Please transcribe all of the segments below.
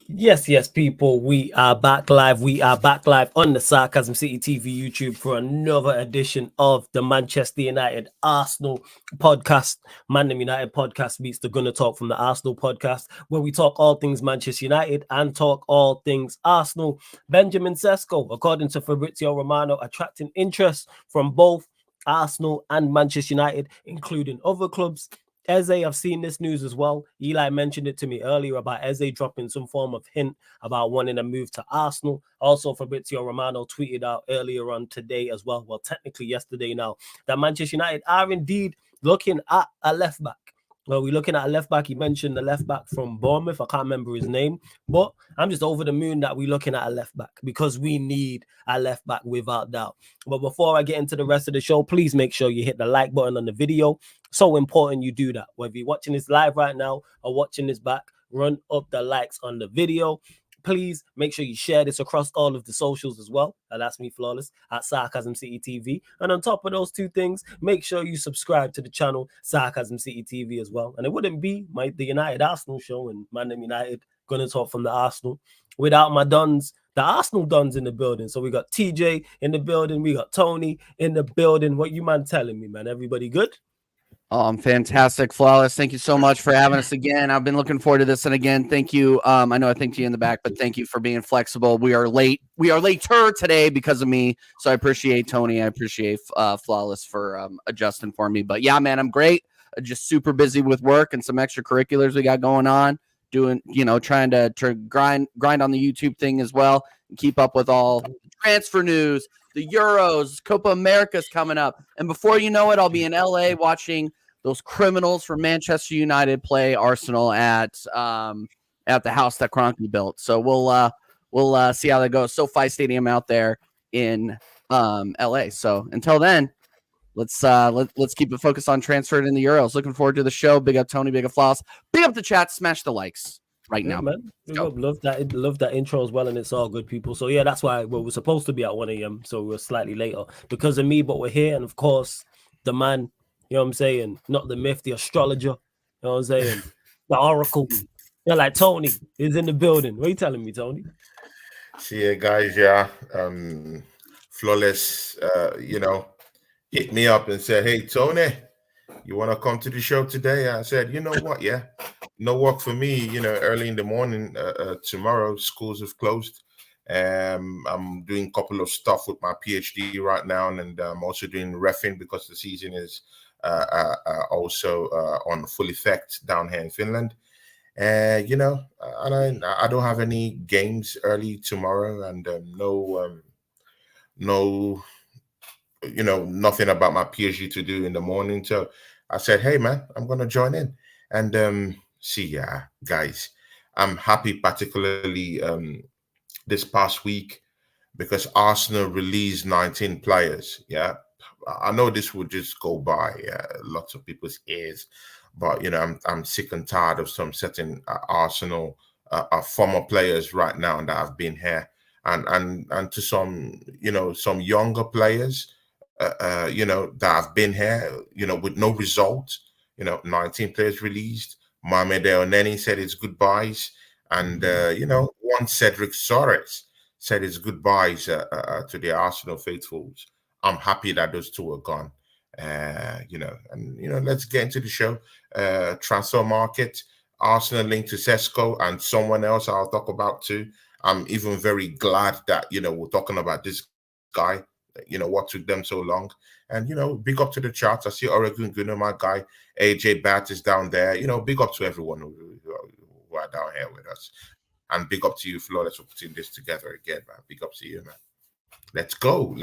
Yes, people. We are back live. We are back live on the Sarcasm City TV YouTube for another edition of the Manchester United Arsenal podcast. Man United podcast meets the Gunner Talk from the Arsenal podcast, where we talk all things Manchester United and talk all things Arsenal. Benjamin Sesko, according to Fabrizio Romano, attracting interest from both Arsenal and Manchester United, including other clubs. Eze, I've seen this news as well. Eli mentioned it to me earlier about Eze dropping some form of hint about wanting to move to Arsenal. Also, Fabrizio Romano tweeted out earlier on today as well, well, technically yesterday now, that Manchester United are indeed looking at a left back. Well, we're looking at a left back. He mentioned the left back from Bournemouth. I can't remember his name, but I'm just over the moon that we're looking at a left back because we need a left back without doubt. But before I get into the rest of the show, please make sure you hit the like button on the video. So important you do that. Whether you're watching this live right now or watching this back, run up the likes on the video. Please make sure you share this across all of the socials as well. And that's me, Flawless, at Sarcasm City TV. And on top of those two things, make sure you subscribe to the channel Sarcasm City TV as well. And it wouldn't be the United Arsenal show and Man United gonna talk from the Arsenal without my Dons, the Arsenal Dons in the building. So we got TJ in the building, we got Tony in the building. What you man telling me, man? Everybody good? Fantastic, Flawless. Thank you so much for having us again. I've been looking forward to this, and again, thank you. I know I thanked you in the back, but thank you for being flexible. We are late. We are later today because of me, so I appreciate Tony. I appreciate Flawless for adjusting for me. But yeah, man, I'm great. Just super busy with work and some extracurriculars we got going on. Doing, trying to grind on the YouTube thing as well, and keep up with all the transfer news. The Euros, Copa America's coming up. And before you know it, I'll be in LA watching those criminals from Manchester United play Arsenal at the house that Kroenke built. So we'll see how that goes. SoFi Stadium out there in LA. So until then, let's keep it focused on transferring in the Euros. Looking forward to the show. Big up Tony, big up Floss, big up the chat, smash the likes now. Man. Love that intro as well, and it's all good, people. So yeah, that's why we're supposed to be at 1 a.m. So we're slightly later because of me, but we're here, and of course, the man, you know what I'm saying, not the myth, the astrologer, you know what I'm saying, the oracle. Yeah, like Tony is in the building. What are you telling me, Tony? See you guys, yeah. Flawless, hit me up and said, "Hey Tony, you want to come to the show today?" I said, "You know what? Yeah, no work for me. Early in the morning. Tomorrow schools have closed. I'm doing a couple of stuff with my PhD right now, and I'm also doing reffing because the season is also on full effect down here in Finland. I don't have any games early tomorrow, and no, nothing about my PhD to do in the morning. So I said, hey, man, I'm going to join in. And see, guys, I'm happy particularly this past week because Arsenal released 19 players. Yeah. I know this will just go by lots of people's ears, but, I'm sick and tired of some certain Arsenal former players right now that have been here. And to some, some younger players, that have been here, with no result. 19 players released. Mohamed Elneny said his goodbyes. And, one Cedric Soares said his goodbyes to the Arsenal faithfuls. I'm happy that those two are gone. Let's get into the show. Transfer market, Arsenal linked to Sesko and someone else I'll talk about too. I'm even very glad that, we're talking about this guy, what took them so long. And, big up to the charts. I see Oregon Gunner, my guy, AJ Bat is down there. Big up to everyone who are down here with us. And big up to you, Flawless, for putting this together again, man. Big up to you, man. Let's go.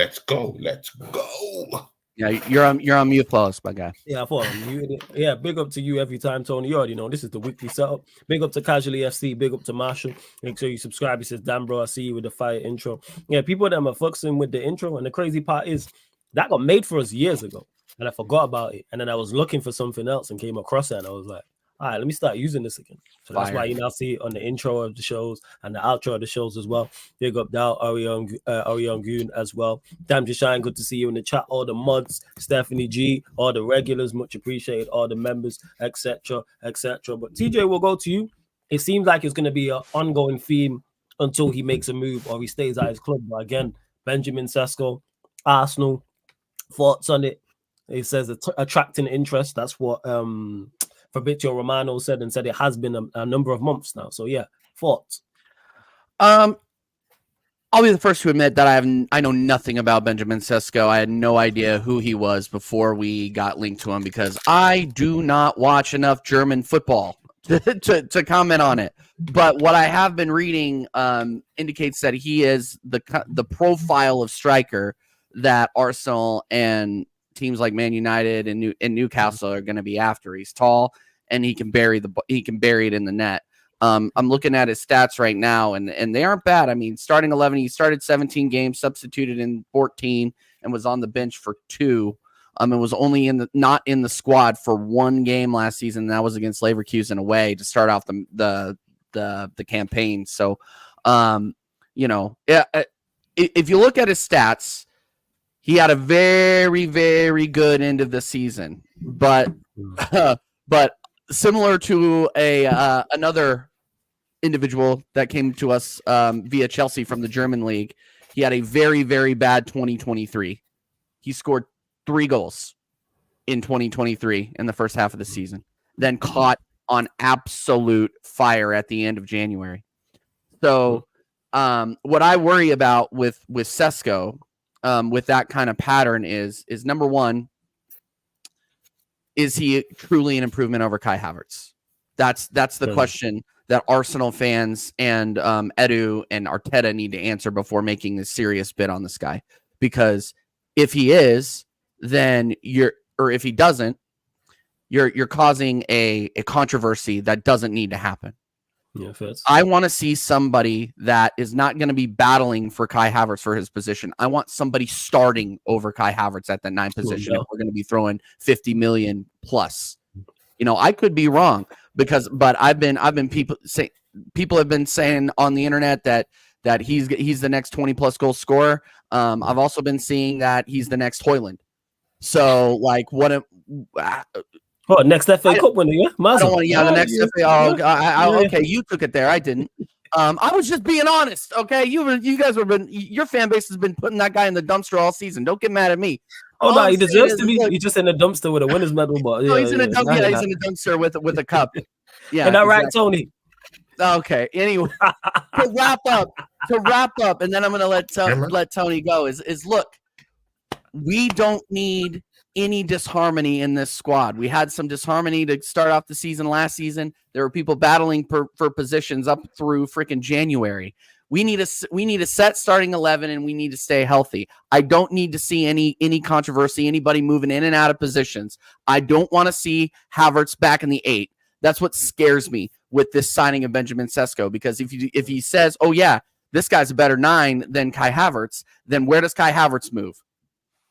Yeah, you're on mute, Flawless, my guy. Yeah, I thought I muted it. Yeah, big up to you every time, Tony. You already know this is the weekly setup. Big up to Casually FC. Big up to Marshall. Make sure you subscribe. He says, damn, bro, I see you with the fire intro. Yeah, people that are fucking with the intro. And the crazy part is that got made for us years ago. And I forgot about it. And then I was looking for something else and came across it. And I was like, all right, let me start using this again. So that's why you now see it on the intro of the shows and the outro of the shows as well. Big up Dal, Orion Goon as well. Damn to shine, good to see you in the chat. All the mods, Stephanie G, all the regulars, much appreciated, all the members, etc., etc. But TJ, we'll go to you. it seems like it's going to be an ongoing theme until he makes a move or he stays at his club. But again, Benjamin Sesko, Arsenal, thoughts on it? It says attracting interest. That's what Fabrizio Romano said, and said it has been a number of months now. So yeah, thoughts? I'll be the first to admit that I know nothing about Benjamin Sesko. I had no idea who he was before we got linked to him because I do not watch enough German football to comment on it. But what I have been reading indicates that he is the profile of striker that Arsenal and teams like Man United and Newcastle are going to be after. He's tall and he can bury it in the net. I'm looking at his stats right now, and they aren't bad. I mean, starting 11, he started 17 games, substituted in 14, and was on the bench for 2. And was only not in the squad for 1 game last season. And that was against Leverkusen away to start off the campaign. So, if you look at his stats, he had a very, very good end of the season, but similar to another individual that came to us via Chelsea from the German league, he had a very, very bad 2023. He scored 3 goals in 2023 in the first half of the season, then caught on absolute fire at the end of January. So what I worry about with Sesko, with that kind of pattern is number one, is he truly an improvement over Kai Havertz? That's the question that Arsenal fans and Edu and Arteta need to answer before making a serious bid on this guy. Because if he is, then if he doesn't, you're causing a controversy that doesn't need to happen. Yeah, I want to see somebody that is not going to be battling for Kai Havertz for his position. I want somebody starting over Kai Havertz at the 9 position. If we're going to be throwing 50 million plus, I could be wrong but people have been saying on the internet that he's the next 20 plus goal scorer. I've also been seeing that he's the next Højlund. So like next FA Cup winner, yeah? I don't want to, the next FA. Okay, you took it there. I didn't. I was just being honest. Okay, you guys your fan base has been putting that guy in the dumpster all season. Don't get mad at me. Oh no, he deserves to be. He's just in a dumpster with a winner's medal, but he's in a dumpster with a cup. Yeah, and that right, Tony. Okay. Anyway, to wrap up, and then I'm gonna let Tony go. Is look, we don't need any disharmony in this squad. We had some disharmony to start off the season last season. There were people battling for positions up through freaking January. We need a set starting 11, and we need to stay healthy. I don't need to see any controversy, anybody moving in and out of positions. I don't want to see Havertz back in the 8. That's what scares me with this signing of Benjamin Sesko, because if he says, "Oh yeah, this guy's a better 9 than Kai Havertz," then where does Kai Havertz move?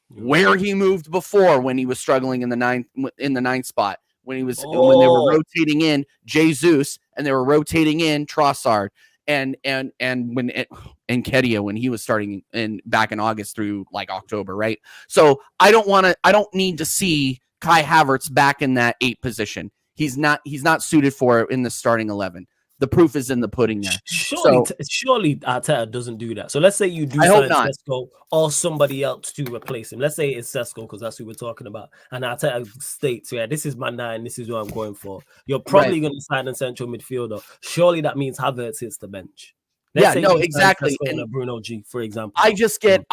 Where he moved before when he was struggling in the 9th spot, when they were rotating in Jesus and they were rotating in Trossard and Kedia when he was starting back in August through like October, right? So I don't need to see Kai Havertz back in that 8 position. He's not suited for it in the starting 11. The proof is in the pudding there. Surely Arteta doesn't do that. So let's say you do sign Sesko or somebody else to replace him. Let's say it's Sesko because that's who we're talking about. And Arteta states, yeah, this is my 9. This is what I'm going for. You're probably going to sign a central midfielder. Surely that means Havertz hits the bench. Exactly. And Bruno G, for example. I just get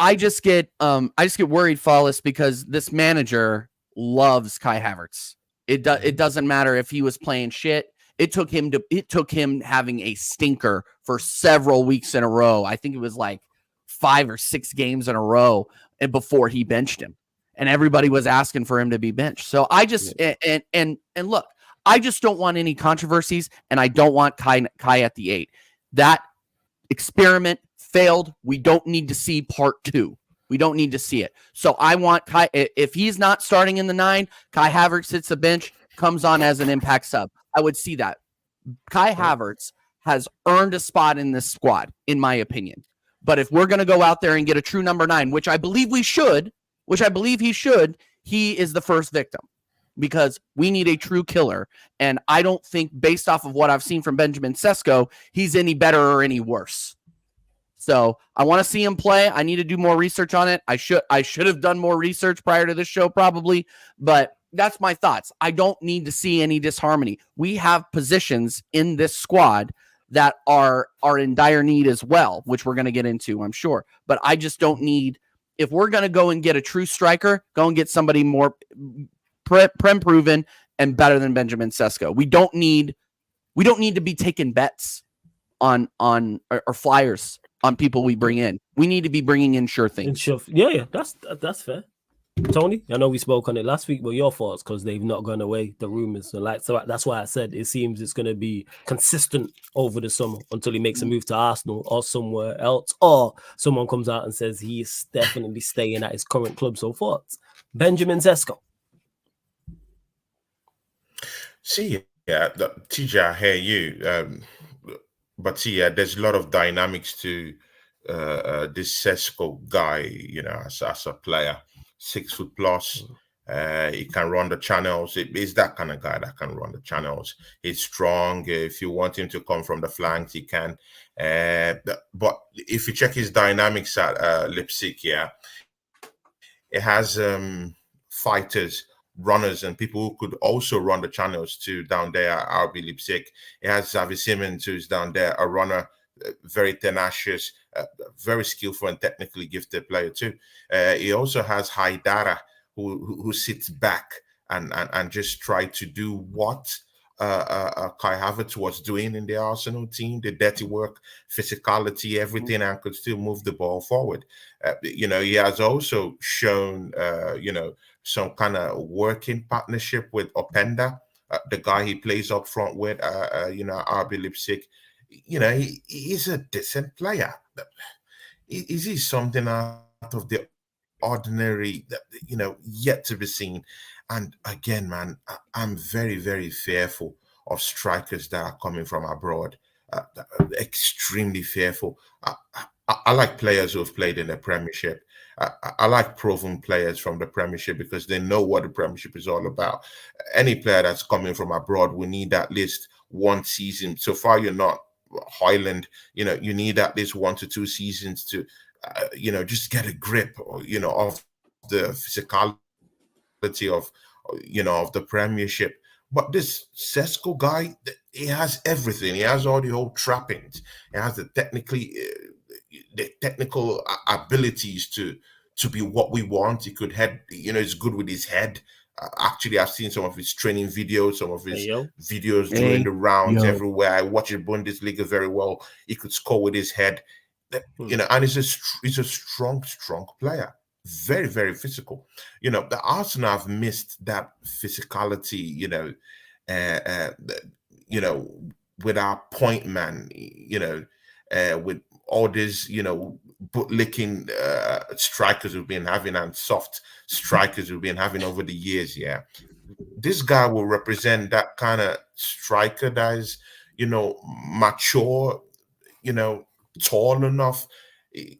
worried, Flawless, because this manager loves Kai Havertz. It doesn't matter if he was playing shit. It took him having a stinker for several weeks in a row. I think it was like 5 or 6 games in a row, and before he benched him, and everybody was asking for him to be benched. So I just and look, I just don't want any controversies, and I don't want Kai at the 8. That experiment failed. We don't need to see part 2. We don't need to see it. So I want Kai. If he's not starting in the 9, Kai Havertz hits the bench, comes on as an impact sub. I would see that. Kai Havertz has earned a spot in this squad, in my opinion. But if we're going to go out there and get a true number 9, which I believe he should, he is the first victim. because we need a true killer. And I don't think, based off of what I've seen from Benjamin Sesko, he's any better or any worse. So I want to see him play. I need to do more research on it. I should have done more research prior to this show probably, but that's my thoughts. I don't need to see any disharmony. We have positions in this squad that are in dire need as well, which we're going to get into, I'm sure. But I just don't need, if we're going to go and get a true striker, go and get somebody more prem proven and better than Benjamin Sesko. We don't need to be taking bets on or flyers on people we bring in. We need to be bringing in sure things. Yeah, that's fair. Tony, I know we spoke on it last week, but your thoughts, because they've not gone away, the rumors. So that's why I said it seems it's going to be consistent over the summer until he makes a move to Arsenal or somewhere else, or someone comes out and says he's definitely staying at his current club. So thoughts, Benjamin Sesko. See, TJ, I hear you. But see, there's a lot of dynamics to this Sesko guy, as a player. 6 foot plus. He can run the channels. He's that kind of guy that can run the channels. He's strong. If you want him to come from the flanks, he can. But if you check his dynamics at Leipzig, it has fighters, runners, and people who could also run the channels too down there at RB Leipzig. It has Osimhen, who's down there, a runner, very tenacious, very skillful and technically gifted player too. He also has Haidara, who sits back and just try to do what Kai Havertz was doing in the Arsenal team, the dirty work, physicality, everything, and could still move the ball forward. He has also shown, some kind of working partnership with Openda, the guy he plays up front with, RB Leipzig. He's a decent player. Is he something out of the ordinary, yet to be seen? And again, man, I'm very, very fearful of strikers that are coming from abroad. Extremely fearful. I like players who have played in the Premiership. I like proven players from the Premiership because they know what the Premiership is all about. Any player that's coming from abroad, we need at least one season. So far, you're not Highland. You need at least 1 to 2 seasons to, just get a grip, of the physicality of the Premiership. But this Sesko guy, he has everything. He has all the old trappings. He has the technical abilities to be what we want. He could head. He's good with his head. Actually, I've seen some of his training videos, some of his videos doing the rounds everywhere. I watch the Bundesliga very well. He could score with his head, and he's a strong player. Very, very physical. The Arsenal have missed that physicality, with our point man, with all these, bootlicking strikers we've been having and soft strikers we've been having over the years. Yeah. This guy will represent that kind of striker that is, mature, tall enough. He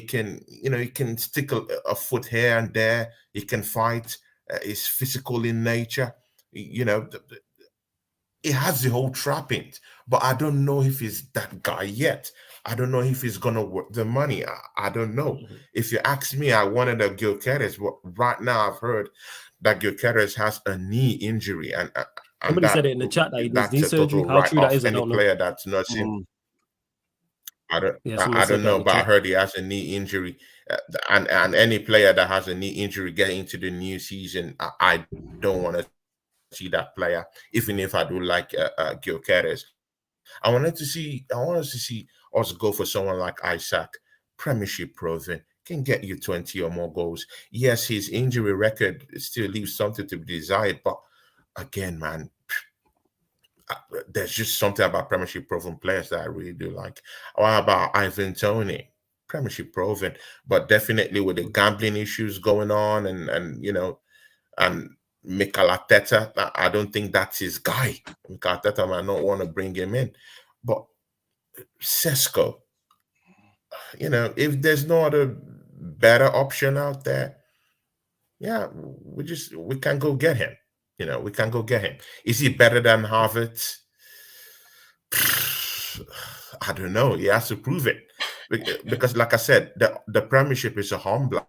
can stick a foot here and there. He can fight. He's physical in nature. He has the whole trappings, but I don't know if he's that guy yet. I don't know if he's gonna work the money. I don't know. If you ask me, I wanted a Gyökeres, but right now I've heard that Gyökeres has a knee injury, and somebody said it in the chat that he needs knee surgery. How true that is, I don't know. Player that's nursing. I don't know, but I heard he has a knee injury, and any player that has a knee injury getting into the new season, I don't want to see that player, even if I do like Gyökeres. I wanted to see us go for someone like Isaac, Premiership proven, can get you 20 or more goals. Yes, his injury record still leaves something to be desired, but again, man, there's just something about Premiership proven players that I really do like. What about Ivan Toney? Premiership proven, but definitely with the gambling issues going on, and Mikel Arteta, I don't think that's his guy. Mikel Arteta might not want to bring him in, but Sesko, if there's no other better option out there, we can go get him. We can go get him. Is he better than Harvard? I don't know. He has to prove it. Because like I said, the Premiership is a humbler.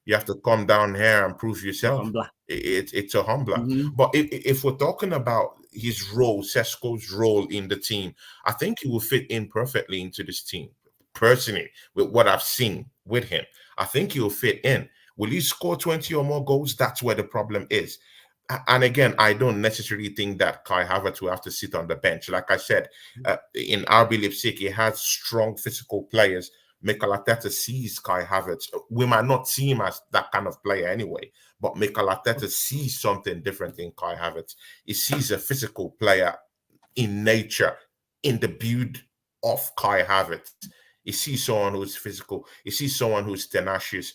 You have to come down here and prove yourself. Humbler. It's a humbler. Mhm. But if we're talking about his role, Sesko's role in the team, I think he will fit in perfectly into this team. Personally, with what I've seen with him, I think he'll fit in. Will he score 20 or more goals? That's where the problem is. And again, I don't necessarily think that Kai Havertz will have to sit on the bench. Like I said, in RB Leipzig, he has strong physical players. Mikel Arteta sees Kai Havertz. We might not see him as that kind of player anyway, but Mikel Arteta sees something different in Kai Havertz. He sees a physical player in nature, in the build of Kai Havertz. He sees someone who's physical. He sees someone who's tenacious.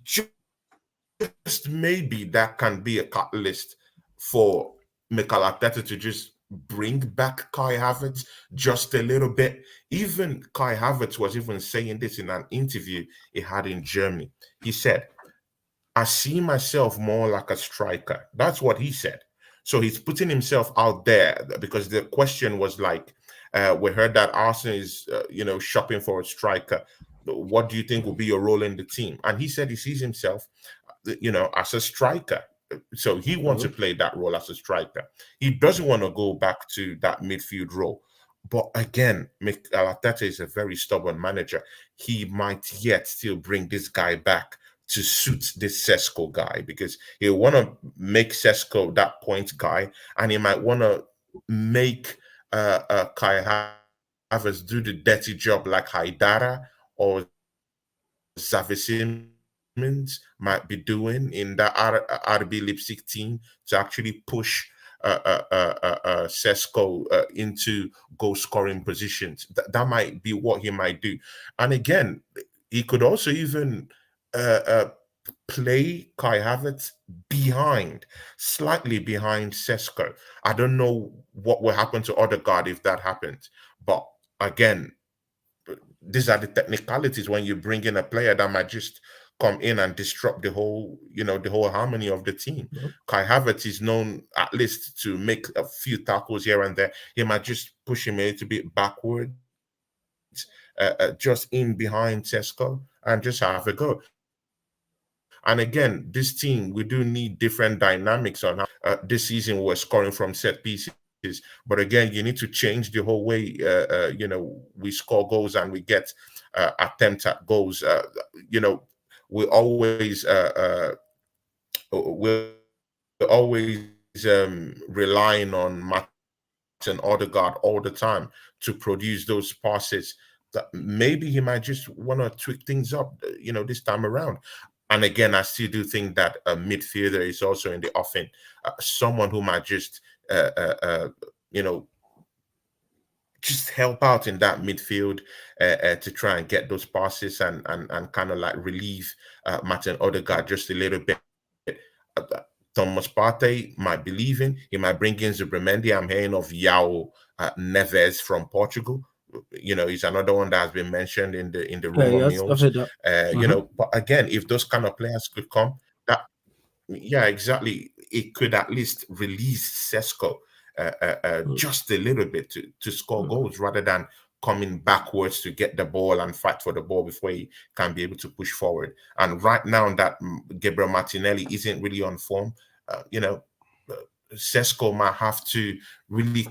Just maybe that can be a catalyst for Mikel Arteta to just bring back Kai Havertz just a little bit. Even Kai Havertz was even saying this in an interview he had in Germany. He said, I see myself more like a striker. That's what he said. So he's putting himself out there because the question was like, we heard that Arsenal is, shopping for a striker. What do you think will be your role in the team? And he said he sees himself, as a striker. So he wants to play that role as a striker. He doesn't want to go back to that midfield role. But again, Mikel Arteta is a very stubborn manager. He might yet still bring this guy back to suit this Sesko guy because he'll want to make Sesko that point guy, and he might want to make Kai Havertz do the dirty job like Haidara or Xavi Simons might be doing in the RB Leipzig team to actually push Sesko into goal scoring positions. That might be what he might do. And again, he could also even play Kai Havertz slightly behind Sesko. I don't know what will happen to Odegaard if that happens. But again, these are the technicalities when you bring in a player that might just come in and disrupt the whole harmony of the team. Kai Havertz is known at least to make a few tackles here and there. He might just push him a little bit backwards, just in behind Sesko and just have a go. And again, this team, we do need different dynamics on how this season we're scoring from set pieces. But again, you need to change the whole way, we score goals and we get attempt at goals. We always relying on Martin Odegaard all the time to produce those passes. That maybe he might just want to tweak things up, this time around. And again, I still do think that a midfielder is also in the offing, someone who might just, just help out in that midfield to try and get those passes and kind of like relieve Martin Odegaard just a little bit. Thomas Partey might be leaving. He might bring in Zubimendi. I'm hearing of Yao Neves from Portugal. He's another one that has been mentioned in the rumor Yes, I've mills. heard that. But again, if those kind of players could come, yeah, exactly, it could at least release Sesko just a little bit to score goals rather than coming backwards to get the ball and fight for the ball before he can be able to push forward. And right now that Gabriel Martinelli isn't really on form, Sesko might have to really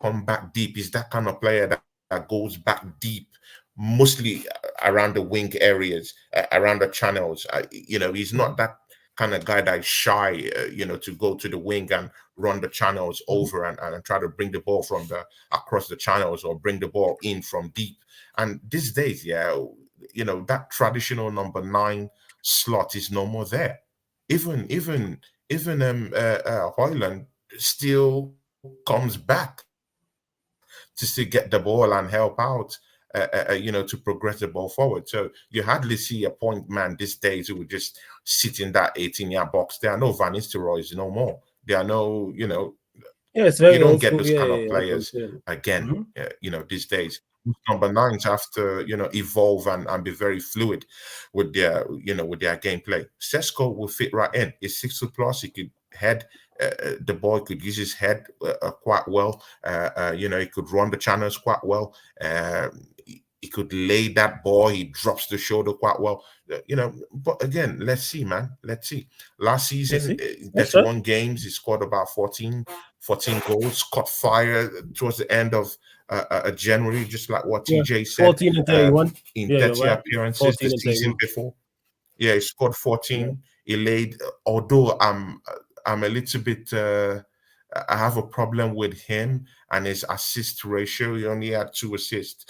come back deep. He's that kind of player that goes back deep, mostly around the wing areas, around the channels. He's not that kind of guy that is shy, to go to the wing and run the channels over and try to bring the ball from across the channels or bring the ball in from deep. And these days, that traditional number 9 slot is no more there. Even Hoyland still comes back to still get the ball and help out. To progress the ball forward. So you hardly see a point man these days who would just sit in that 18-yard box. There are no Van Nistelrooys no more. There are no, it's very you don't old get school. those kind of players again, these days. Number 9s have to, evolve and be very fluid with their gameplay. Sesko will fit right in. He's 60 plus. He could head. The boy could use his head quite well. He could run the channels quite well. He could lay that ball. He drops the shoulder quite well. But again, let's see, man. Let's see. Last season, 31 games, he scored about 14 goals, caught fire towards the end of January, just like what TJ said. 14 and 31. In 30 appearances the season 31. before. Yeah, he scored 14. He laid, although I'm a little bit, I have a problem with him and his assist ratio. He only had 2 assists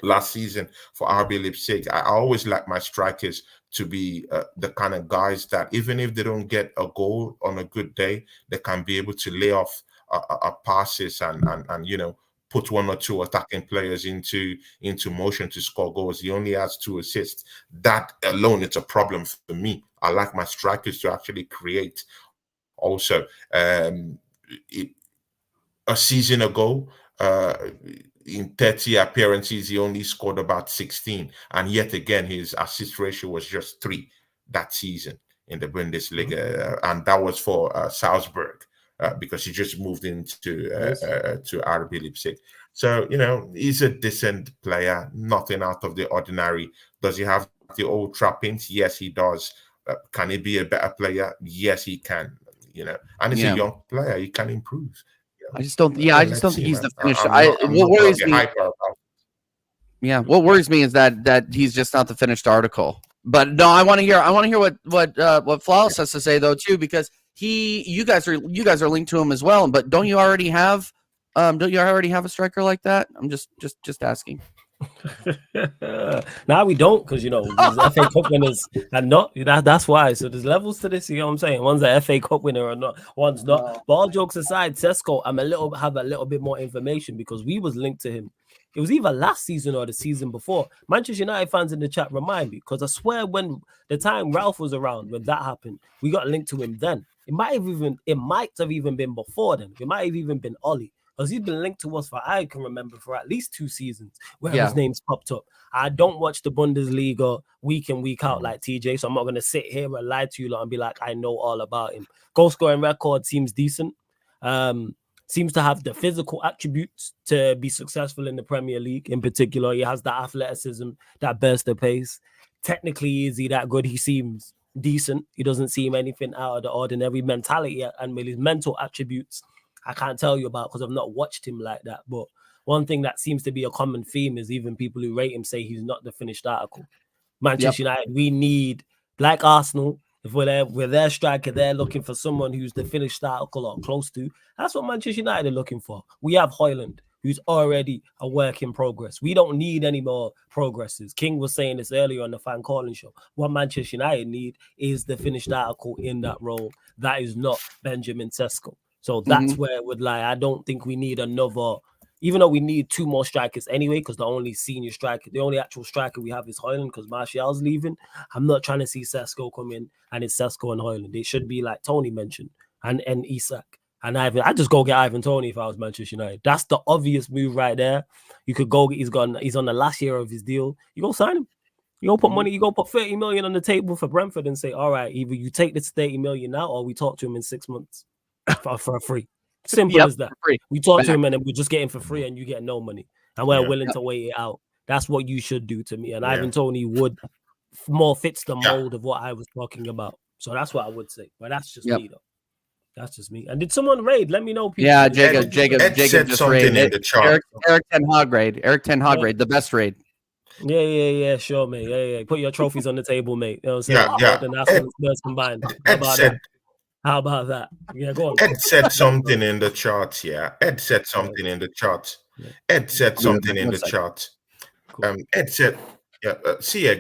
last season for RB Leipzig. I always like my strikers to be the kind of guys that even if they don't get a goal on a good day, they can be able to lay off passes and put 1 or 2 attacking players into motion to score goals. He only has 2 assists. That alone, it's a problem for me. I like my strikers to actually create. Also, a season ago, in 30 appearances, he only scored about 16. And yet again, his assist ratio was just 3 that season in the Bundesliga. And that was for Salzburg. Because he just moved into to RB Leipzig. So, he's a decent player, nothing out of the ordinary. Does he have the old trappings? Yes, he does. Can he be a better player? Yes, he can. And he's a young player. He can improve. I just don't. Yeah, I just don't think he's the finisher. What worries me? Yeah, what worries me is that he's just not the finished article. But no, I want to hear what Flawless has to say though too, because you guys are linked to him as well. But don't you already have a striker like that? I'm just asking. Now we don't, because there's FA Cup winners and not that's why. So there's levels to this, you know what I'm saying? One's a FA Cup winner or not, one's not. But all jokes aside, Sesko, have a little bit more information because we was linked to him. It was either last season or the season before. Manchester United fans in the chat remind me, because I swear when the time Ralph was around when that happened, we got linked to him then. It might have even been before then. It might have even been Ollie. Because he's been linked to us I can remember, for at least 2 seasons where his name's popped up. I don't watch the Bundesliga week in, week out like TJ, so I'm not going to sit here and lie to you and be like, I know all about him. Goal scoring record seems decent. Seems to have the physical attributes to be successful in the Premier League. In particular, he has that athleticism, that burst of pace. Technically, is he that good? He seems decent. He doesn't seem anything out of the ordinary. Mentality and his mental attributes, I can't tell you about because I've not watched him like that. But one thing that seems to be a common theme is even people who rate him say he's not the finished article. Manchester United, we need, like Arsenal, if we're their striker, they're looking for someone who's the finished article or close to. That's what Manchester United are looking for. We have Højlund, who's already a work in progress. We don't need any more progresses. King was saying this earlier on the Fan Calling Show. What Manchester United need is the finished article in that role. That is not Benjamin Sesko. So that's where it would lie. I don't think we need another, even though we need 2 more strikers anyway, because the only actual striker we have is Højlund because Martial's leaving. I'm not trying to see Sesko come in and it's Sesko and Højlund. They should be like Tony mentioned and Isak and Ivan. I'd just go get Ivan Toney if I was Manchester United. That's the obvious move right there. You could go, he's on the last year of his deal. You go sign him. You go put money, you go put 30 million on the table for Brentford and say, all right, either you take this 30 million now or we talk to him in 6 months. For free. Simple as that. We talk to him and then we just get him for free and you get no money. And we're willing to wait it out. That's what you should do to me. And Ivan Toney would more fits the mold of what I was talking about. So that's what I would say. But that's just me though. That's just me. And did someone raid? Let me know. People. Yeah, Jacob just raided. In the chart. Eric Ten Hag raid. Eric Ten Hag raid. The best raid. Yeah, sure, mate. Yeah. Put your trophies on the table, mate. You know what I'm saying? Yeah. The National Spurs combined. How about that? Yeah, go on. Ed said something in the chart. Yeah, Ed said something in the chart. Ed said something in the chart. Ed said,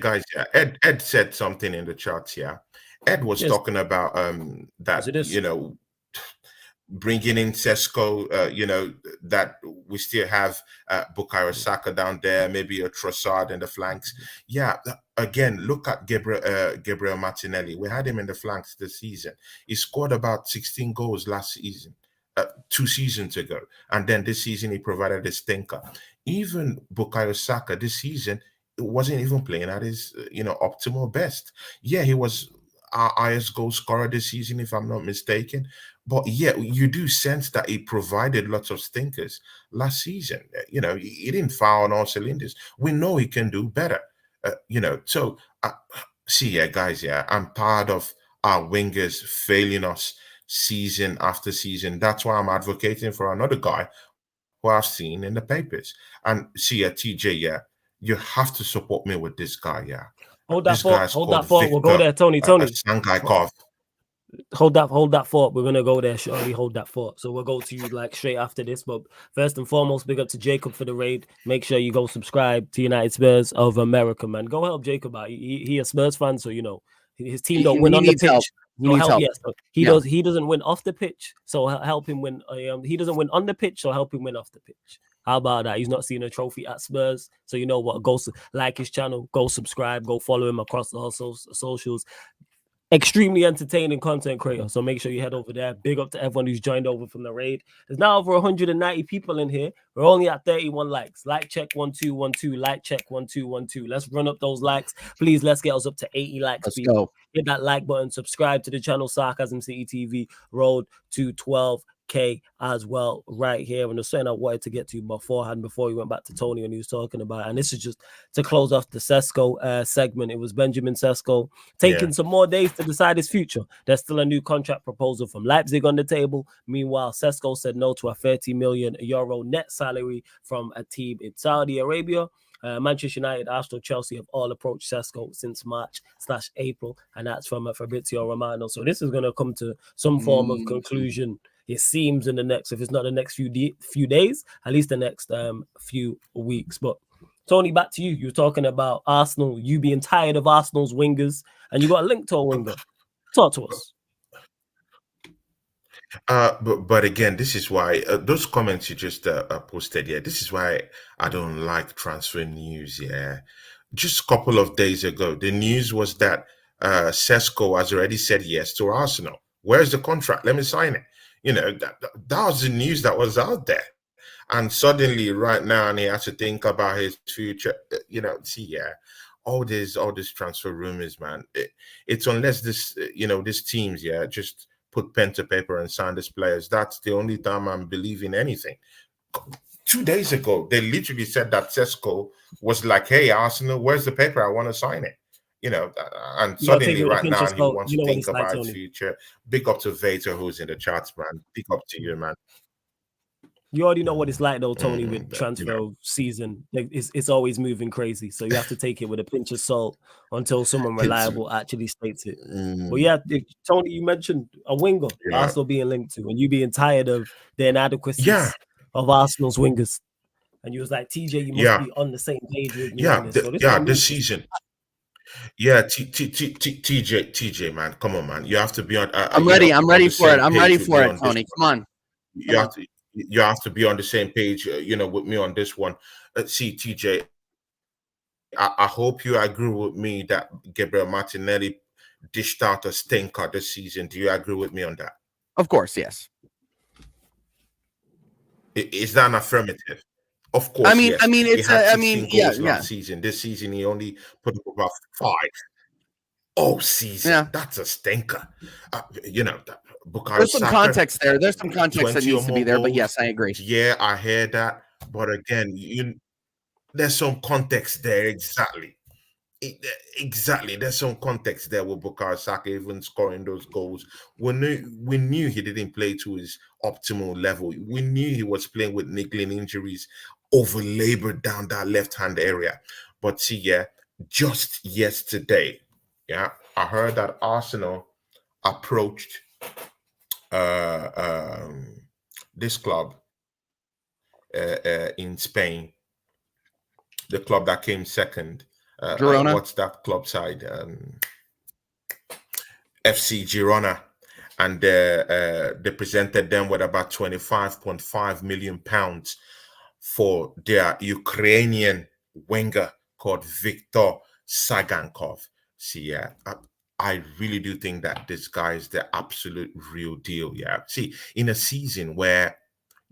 guys. Yeah, Ed said something in the chart. Yeah, Ed was talking about that. Bringing in Sesko, that we still have Bukayo Saka down there, maybe a Trossard in the flanks. Yeah, again, look at Gabriel Martinelli. We had him in the flanks this season. He scored about 16 goals last season, 2 seasons ago. And then this season, he provided a stinker. Even Bukayo Saka this season wasn't even playing at his, optimal best. Yeah, he was our highest goal scorer this season, if I'm not mistaken. But yeah, you do sense that he provided lots of stinkers last season. He didn't fire on all cylinders. We know he can do better. So see, yeah, guys, yeah, I'm tired of our wingers failing us season after season. That's why I'm advocating for another guy who I've seen in the papers. And see, yeah, TJ, yeah, you have to support me with this guy, yeah. Hold This that guy thought. is Hold called that thought. We'll go Victor there, Tony. Tony, Sangaikov. hold that thought. We're gonna go there shortly. Hold that thought. So we'll go to you like straight after this. But first and foremost, big up to Jacob for the raid. Make sure you go subscribe to United Spurs of America, man. Go help Jacob out. He a Spurs fan, so his team don't win on the needs help. pitch. He needs help. Yes, so he doesn't win off the pitch, so help him win. He doesn't win on the pitch, so help him win off the pitch. How about that? He's not seeing a trophy at Spurs, so you know what? Go like his channel, go subscribe, go follow him across all socials. Extremely entertaining content creator. So make sure you head over there. Big up to everyone who's joined over from the raid. There's now over 190 people in here. We're only at 31 likes. Like check 1212. Like check 1212. Let's run up those likes. Please, let's get us up to 80 likes. Let's people. go. Hit that like button. Subscribe to the channel Sarcasm City TV. Road to 12K as well right here. And there's something I wanted to get to before we went back to Tony when he was talking about it. And this is just to close off the Sesko segment. It was Benjamin Sesko taking some more days to decide his future. There's still a new contract proposal from Leipzig on the table. Meanwhile, Sesko said no to a 30 million euro net salary from a team in Saudi Arabia. Manchester United, Arsenal, Chelsea have all approached Sesko since March/April, and that's from Fabrizio Romano. So this is going to come to some form of conclusion. It seems in the next, if it's not the next few days, at least the next few weeks. But Tony, back to you. You're talking about Arsenal, you being tired of Arsenal's wingers, and you got a link to a winger. Talk to us. But again, this is why those comments you just posted, yeah, this is why I don't like transfer news. Yeah, just a couple of days ago, the news was that Sesko has already said yes to Arsenal. Where's the contract? Let me sign it. That was the news that was out there. And suddenly, right now, and he has to think about his future. All this transfer rumors, man. It's unless these teams, yeah, just put pen to paper and sign these players. That's the only time I'm believing anything. 2 days ago, they literally said that Sesko was like, "Hey, Arsenal, where's the paper? I want to sign it." And suddenly, right now, he wants to think about his future. Big up to Vader, who's in the charts, man. Big up to you, man. You already know what it's like, though, Tony, with transfer season. It's always moving crazy. So you have to take it with a pinch of salt until someone reliable actually states it. But yeah, Tony, you mentioned a winger Arsenal being linked to, and you being tired of the inadequacies of Arsenal's wingers. And you was like, TJ, you must be on the same page with me on this. This season. Yeah, TJ, man, come on, man. You have to be on. I'm ready. I'm ready for it. I'm ready for it, Tony. Come on. You have to be on the same page, with me on this one. See, TJ, I hope you agree with me that Gabriel Martinelli dished out a stinker this season. Do you agree with me on that? Of course, yes. Is that an affirmative? Of course, yes. Last season. This season he only put up about 5. Oh, season. Yeah. That's a stinker. There's some context there. There's some context that needs to be there, but yes, I agree. Yeah, I hear that. But again, there's some context there. Exactly. There's some context there with Bukayo Saka even scoring those goals. We knew he didn't play to his optimal level. We knew he was playing with niggling injuries, over-labored down that left-hand area. But see, yeah, just yesterday, yeah, I heard that Arsenal approached this club in Spain, the club that came second. Girona. What's that club side? FC Girona. And they presented them with about £25.5 million for their Ukrainian winger called Viktor Sagankov. See, yeah, I really do think that this guy is the absolute real deal. Yeah. See, in a season where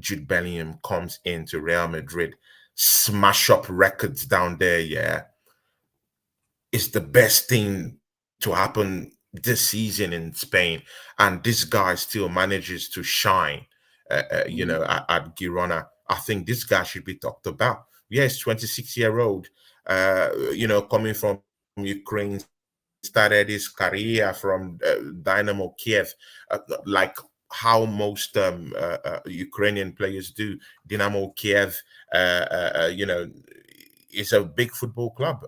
Jude Bellingham comes into Real Madrid, smash up records down there, yeah, it's the best thing to happen this season in Spain, and this guy still manages to shine. At Girona, I think this guy should be talked about. Yes, 26-year-old, coming from Ukraine, started his career from Dynamo Kiev, like how most Ukrainian players do. Dynamo Kiev, is a big football club,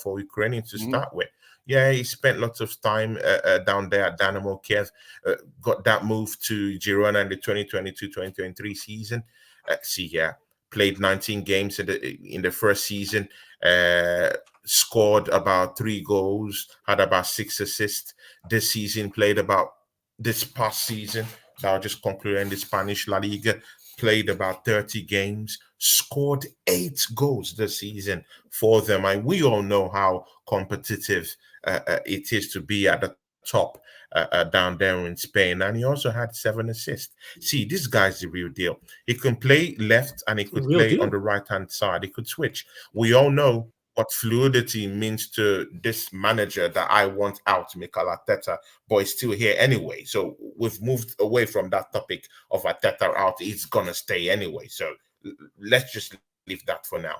for Ukrainians to start with. Yeah, he spent lots of time down there at Dynamo Kiev, got that move to Girona in the 2022-2023 season. Played 19 games in the first season, scored about 3 goals, had about 6 assists. This past season, that was just concluding the Spanish La Liga, played about 30 games, scored 8 goals this season for them. And we all know how competitive it is to be at the top down there in Spain. And he also had 7 assists. See, this guy's the real deal. He can play left and he could play on the right-hand side. He could switch. We all know what fluidity means to this manager that I want out, Mikel Arteta, but he's still here anyway. So we've moved away from that topic of Arteta out. He's going to stay anyway. So let's just leave that for now.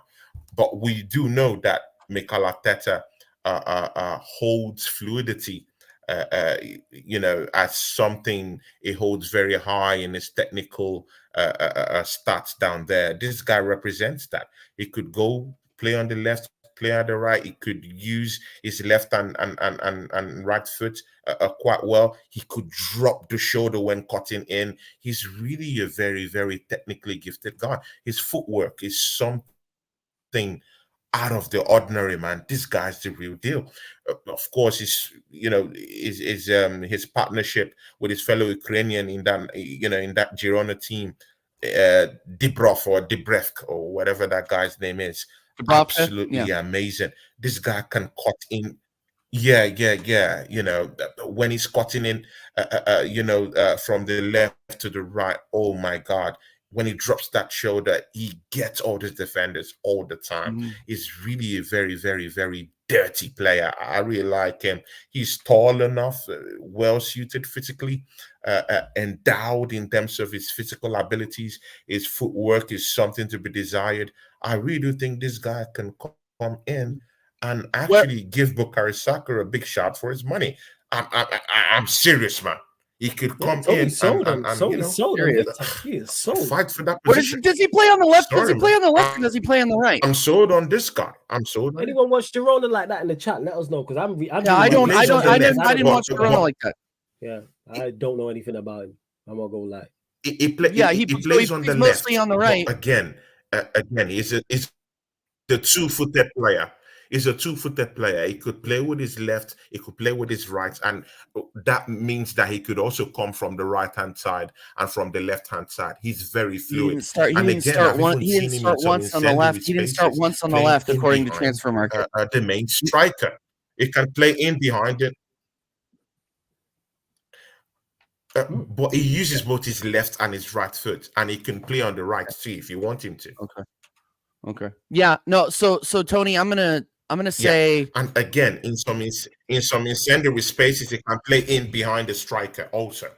But we do know that Mikel Arteta holds fluidity, as something he holds very high in his technical stats down there. This guy represents that. He could go play on the left, play on the right. He could use his left and right foot quite well. He could drop the shoulder when cutting in. He's really a very, very technically gifted guy. His footwork is something out of the ordinary, man. This guy's the real deal. Of course, his partnership with his fellow Ukrainian in that Girona team, Dibrov or Dibrevk or whatever that guy's name is, absolutely amazing. This guy can cut in. Yeah. When he's cutting in, from the left to the right. Oh my God. When he drops that shoulder, he gets all the defenders all the time. He's really a very, very, very dirty player. I really like him. He's tall enough, well-suited physically, endowed in terms of his physical abilities. His footwork is something to be desired. I really do think this guy can come in and actually give Bukayo Saka a big shot for his money. I'm serious, man. He could come in and sold him, He is sold. Fight for that position. Does he play on the left? Does he play on the left or does he play on the right? I'm sold on this guy. I'm sold. Anyone watch Girona like that in the chat? Let us know, because I didn't watch Girona like that. Yeah, I don't know anything about him. I'm not gonna lie. He plays on the left, mostly on the right. Again, he's a 2-footed player. He's a 2-footed player. He could play with his left, he could play with his right, and that means that he could also come from the right-hand side and from the left-hand side. He's very fluid. He didn't start once on the left. He didn't start once on the left, according to Transfer Market. The main striker. He can play in behind it. But he uses both his left and his right foot, and he can play on the right too if you want him to. Okay. Yeah. No. So Tony, I'm gonna say, and again, in some incendiary spaces, he can play in behind the striker also.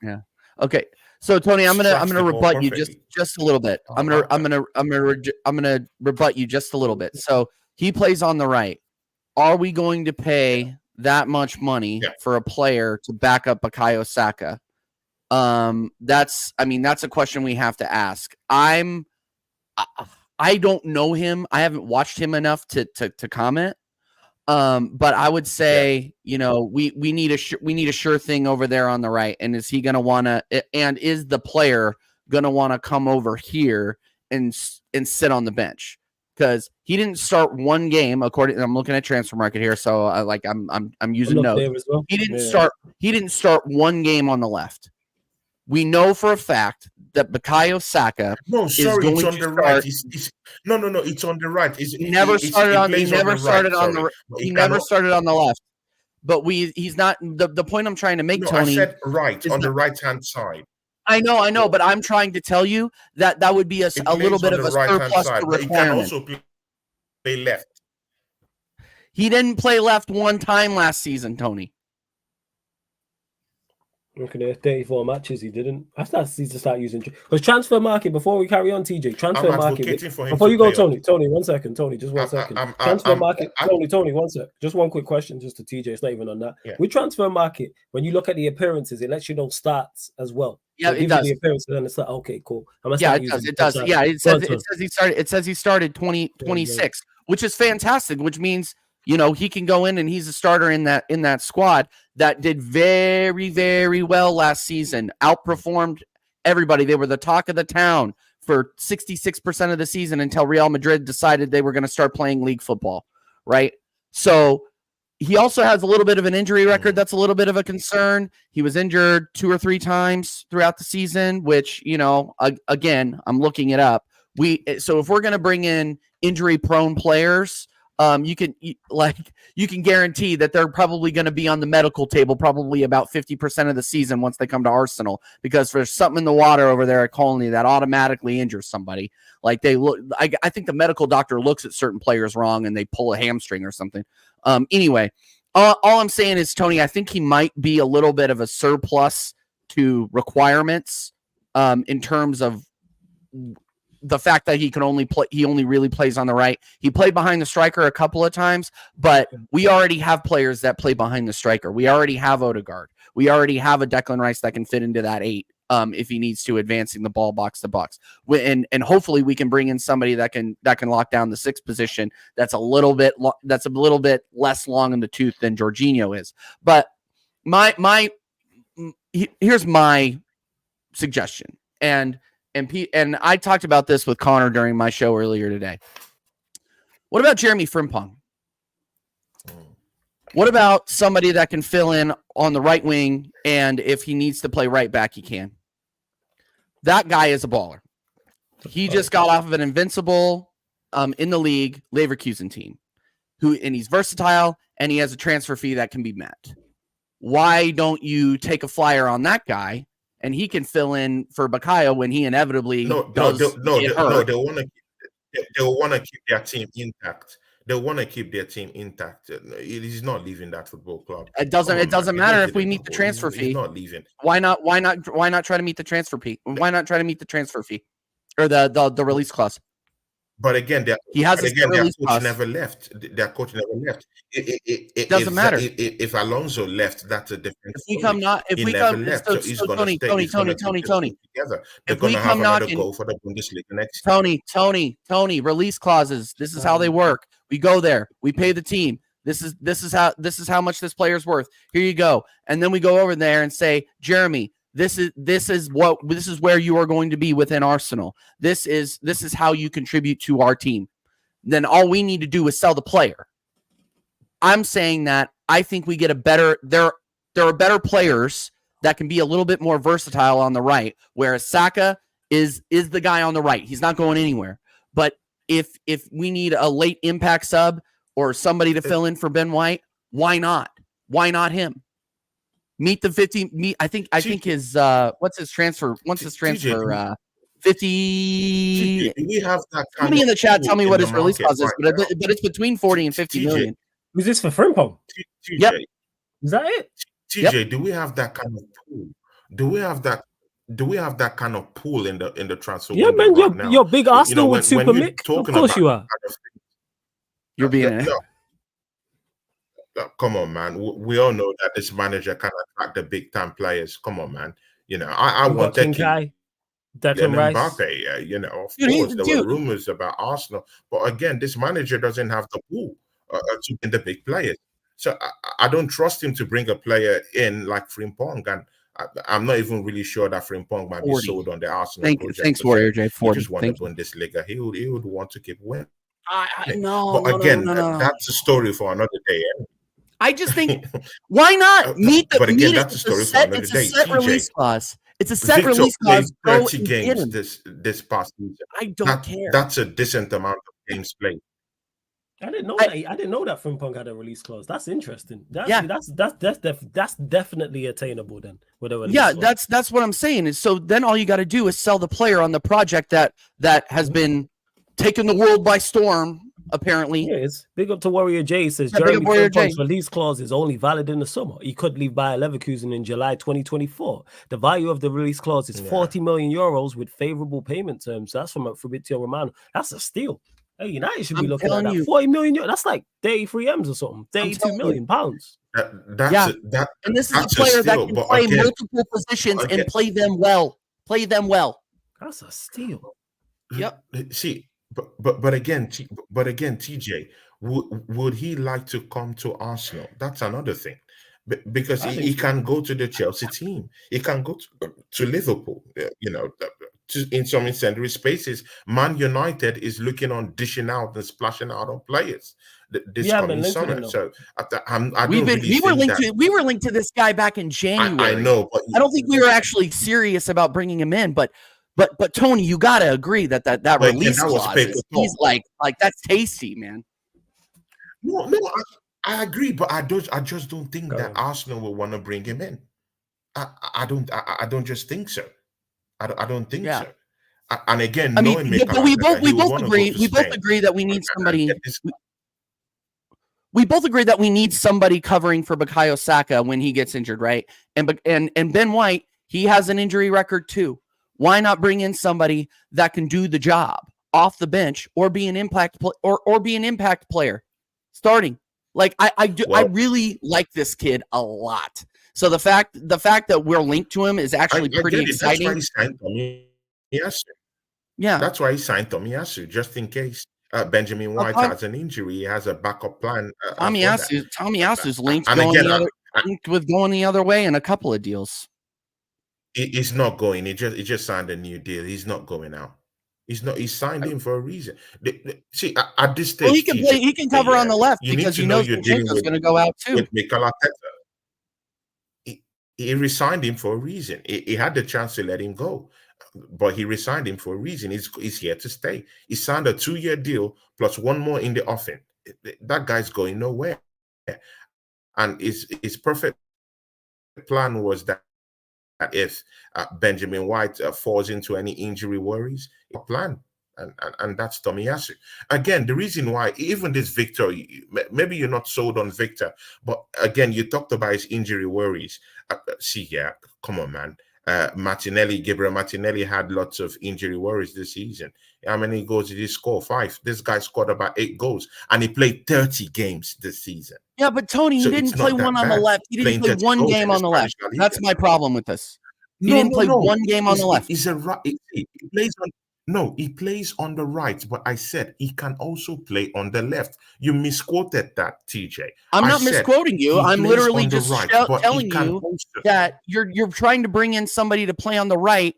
Yeah. Okay. So Tony, I'm gonna rebut you just a little bit. I'm gonna rebut you just a little bit. So he plays on the right. Are we going to pay that much money for a player to back up Bukayo Saka? That's a question we have to ask. I don't know him. I haven't watched him enough to comment. But I would say, we need a sure thing over there on the right. And is he going to want to, and is the player going to want to come over here and sit on the bench? Because he didn't start one game, I'm looking at Transfer Market here. So I'm using notes. Well. He didn't start one game on the left. We know for a fact that Bukayo Saka is going to start. Right. No, it's on the right. He never started on the left. But he's not. The point I'm trying to make, Tony. I said right on the right-hand side. I know, but I'm trying to tell you that would be a little bit of a surplus to requirement. He can also play left. He didn't play left one time last season, Tony. Okay, 34 matches he didn't. I need to start using because transfer market. Before we carry on, TJ, transfer I'm market. advocating for him Before to you go, play. Tony, 1 second, Tony, just 1 second. Transfer market, Tony, 1 sec. Just one quick question, just to TJ. It's not even on that. Yeah. With transfer market, when you look at the appearances, it lets you know stats as well. Yeah, so it gives you the appearances and it's like, okay, cool. Yeah, it does. Yeah, it says he started 26, which is fantastic. Which means he can go in and he's a starter in that squad that did very, very well last season. Outperformed everybody. They were the talk of the town for 66% of the season until Real Madrid decided they were going to start playing league football, right? So he also has a little bit of an injury record that's a little bit of a concern. He was injured 2 or 3 times throughout the season, which, again, I'm looking it up. So if we're going to bring in injury-prone players, you can guarantee that they're probably going to be on the medical table probably about 50% of the season once they come to Arsenal, because there's something in the water over there at Colony that automatically injures somebody. Like I think the medical doctor looks at certain players wrong and they pull a hamstring or something. Anyway, all I'm saying is, Tony, I think he might be a little bit of a surplus to requirements in terms of the fact that he only really plays on the right. He played behind the striker a couple of times, but we already have players that play behind the striker. We already have Odegaard. We already have a Declan Rice that can fit into that 8 if he needs to, advancing the ball box to box. And hopefully we can bring in somebody that can lock down the 6th position. That's a little bit less long in the tooth than Jorginho is. But here's my suggestion. And I talked about this with Connor during my show earlier today. What about Jeremy Frimpong? What about somebody that can fill in on the right wing, and if he needs to play right back, he can? That guy is a baller. He just got off of an invincible in the league Leverkusen team, and he's versatile, and he has a transfer fee that can be met. Why don't you take a flyer on that guy? And he can fill in for Bakayo when he inevitably does. They'll want to keep their team intact. They want to keep their team intact. He's not leaving that football club. It doesn't matter if we meet the transfer fee. He's not leaving. Why not try to meet the transfer fee? Why not try to meet the transfer fee or the release clause? But again, their coach never left. Their coach never left. It doesn't matter. If Alonso left, that's a different story. Tony. They're going to have another goal for the Bundesliga next. Tony. Release clauses. This is how they work. We go there. We pay the team. This is how much this player's worth. Here you go. And then we go over there and say, Jeremy, This is where you are going to be within Arsenal. This is how you contribute to our team. Then all we need to do is sell the player. I'm saying that I think we get there are better players that can be a little bit more versatile on the right, whereas Saka is the guy on the right. He's not going anywhere. But if we need a late impact sub or somebody to fill in for Ben White, why not? Why not him? Meet the 50. I think his what's his transfer? 50. We have that. Somebody in the chat tell me what his release clause is, but it's between 40 and 50 million. Who's this for Frimpong? Yep. Is that it? TJ, do we have that kind of pool? Do we have that kind of pool in the transfer? Yeah, man, you're big Arsenal with Super Mick. Of course you are. You're being come on, man. We all know that this manager can attract the big time players. Come on, man. I want that guy, Declan Rice. Mbappe. Of course, there were rumors about Arsenal, but again, this manager doesn't have the pool to win the big players. So I don't trust him to bring a player in like Frimpong, and I'm not even really sure that Frimpong might be sold on the Arsenal project. Thanks, Warrior J. 40. He just won the Bundesliga. He would want to keep winning. No, but again, that's a story for another day. I just think, why not meet the? But again, that's a story for another day. It's a set release clause. It's a set release clause. 30 games this past season. I don't care. That's a decent amount of games played. I didn't know that Frimpong had a release clause. That's interesting. That's definitely attainable then. That's what I'm saying. Is so then all you got to do is sell the player on the project that has been taking the world by storm apparently. Yeah, it's big up to Warrior J. Says Yeah, big up Jeremy Warrior J. Frimpong's release clause is only valid in the summer. He could leave Bayer Leverkusen in July 2024. The value of the release clause is 40 million euros with favorable payment terms. That's from Fabrizio Romano. That's a steal. Hey, United should be looking at that. 40 million euros. That's like 33 M's or something. 32 million pounds. And this is a player that can play multiple positions and play them well. That's a steal. Yep. See, but again, TJ, would he like to come to Arsenal? That's another thing. Because he can go to the Chelsea team. He can go to Liverpool, in some incendiary spaces. Man United is looking on dishing out and splashing out on players this coming summer. So we were linked to this guy back in January. I know, but I don't think we were actually serious about bringing him in. But Tony, you got to agree that release clause, he's like that's tasty, man. No, I agree, but I just don't think that Arsenal will want to bring him in. I don't just think so. I don't think so. And again, we both agree that we need somebody. We both agree that we need somebody covering for Bukayo Saka when he gets injured, right? And Ben White, he has an injury record too. Why not bring in somebody that can do the job off the bench or be an impact player starting? Like I really like this kid a lot. So the fact that we're linked to him is actually pretty exciting. That's why he signed Tomiyasu. Yeah, that's why he signed Tomiyasu, just in case Benjamin White has an injury. He has a backup plan. Tomiyasu's linked going the other way in a couple of deals. He's not going. He just signed a new deal. He's not going out. He's not. He signed in for a reason. See, at this stage, he can play. He can cover on the left because he knows Zinchenko's going to go out too. With Mikel Arteta, he resigned him for a reason. He had the chance to let him go, but he resigned him for a reason. He's here to stay. He signed a 2-year deal plus one more in the offing. That guy's going nowhere. And his perfect plan was that if Benjamin White falls into any injury worries, a plan, and that's Tomiyasu. Again, the reason why, even this Victor, maybe you're not sold on Victor, but again, you talked about his injury worries. Come on, man. Gabriel Martinelli had lots of injury worries this season. How many goals did he score? 5. This guy scored about 8 goals, and he played 30 games this season. Yeah, but Tony, he didn't play one on the left. He didn't play one game on the left. That's my problem with this. He didn't play one game on the left. He plays on the right, but I said he can also play on the left. You misquoted that, TJ. I'm not misquoting you. I'm literally just telling you that you're trying to bring in somebody to play on the right,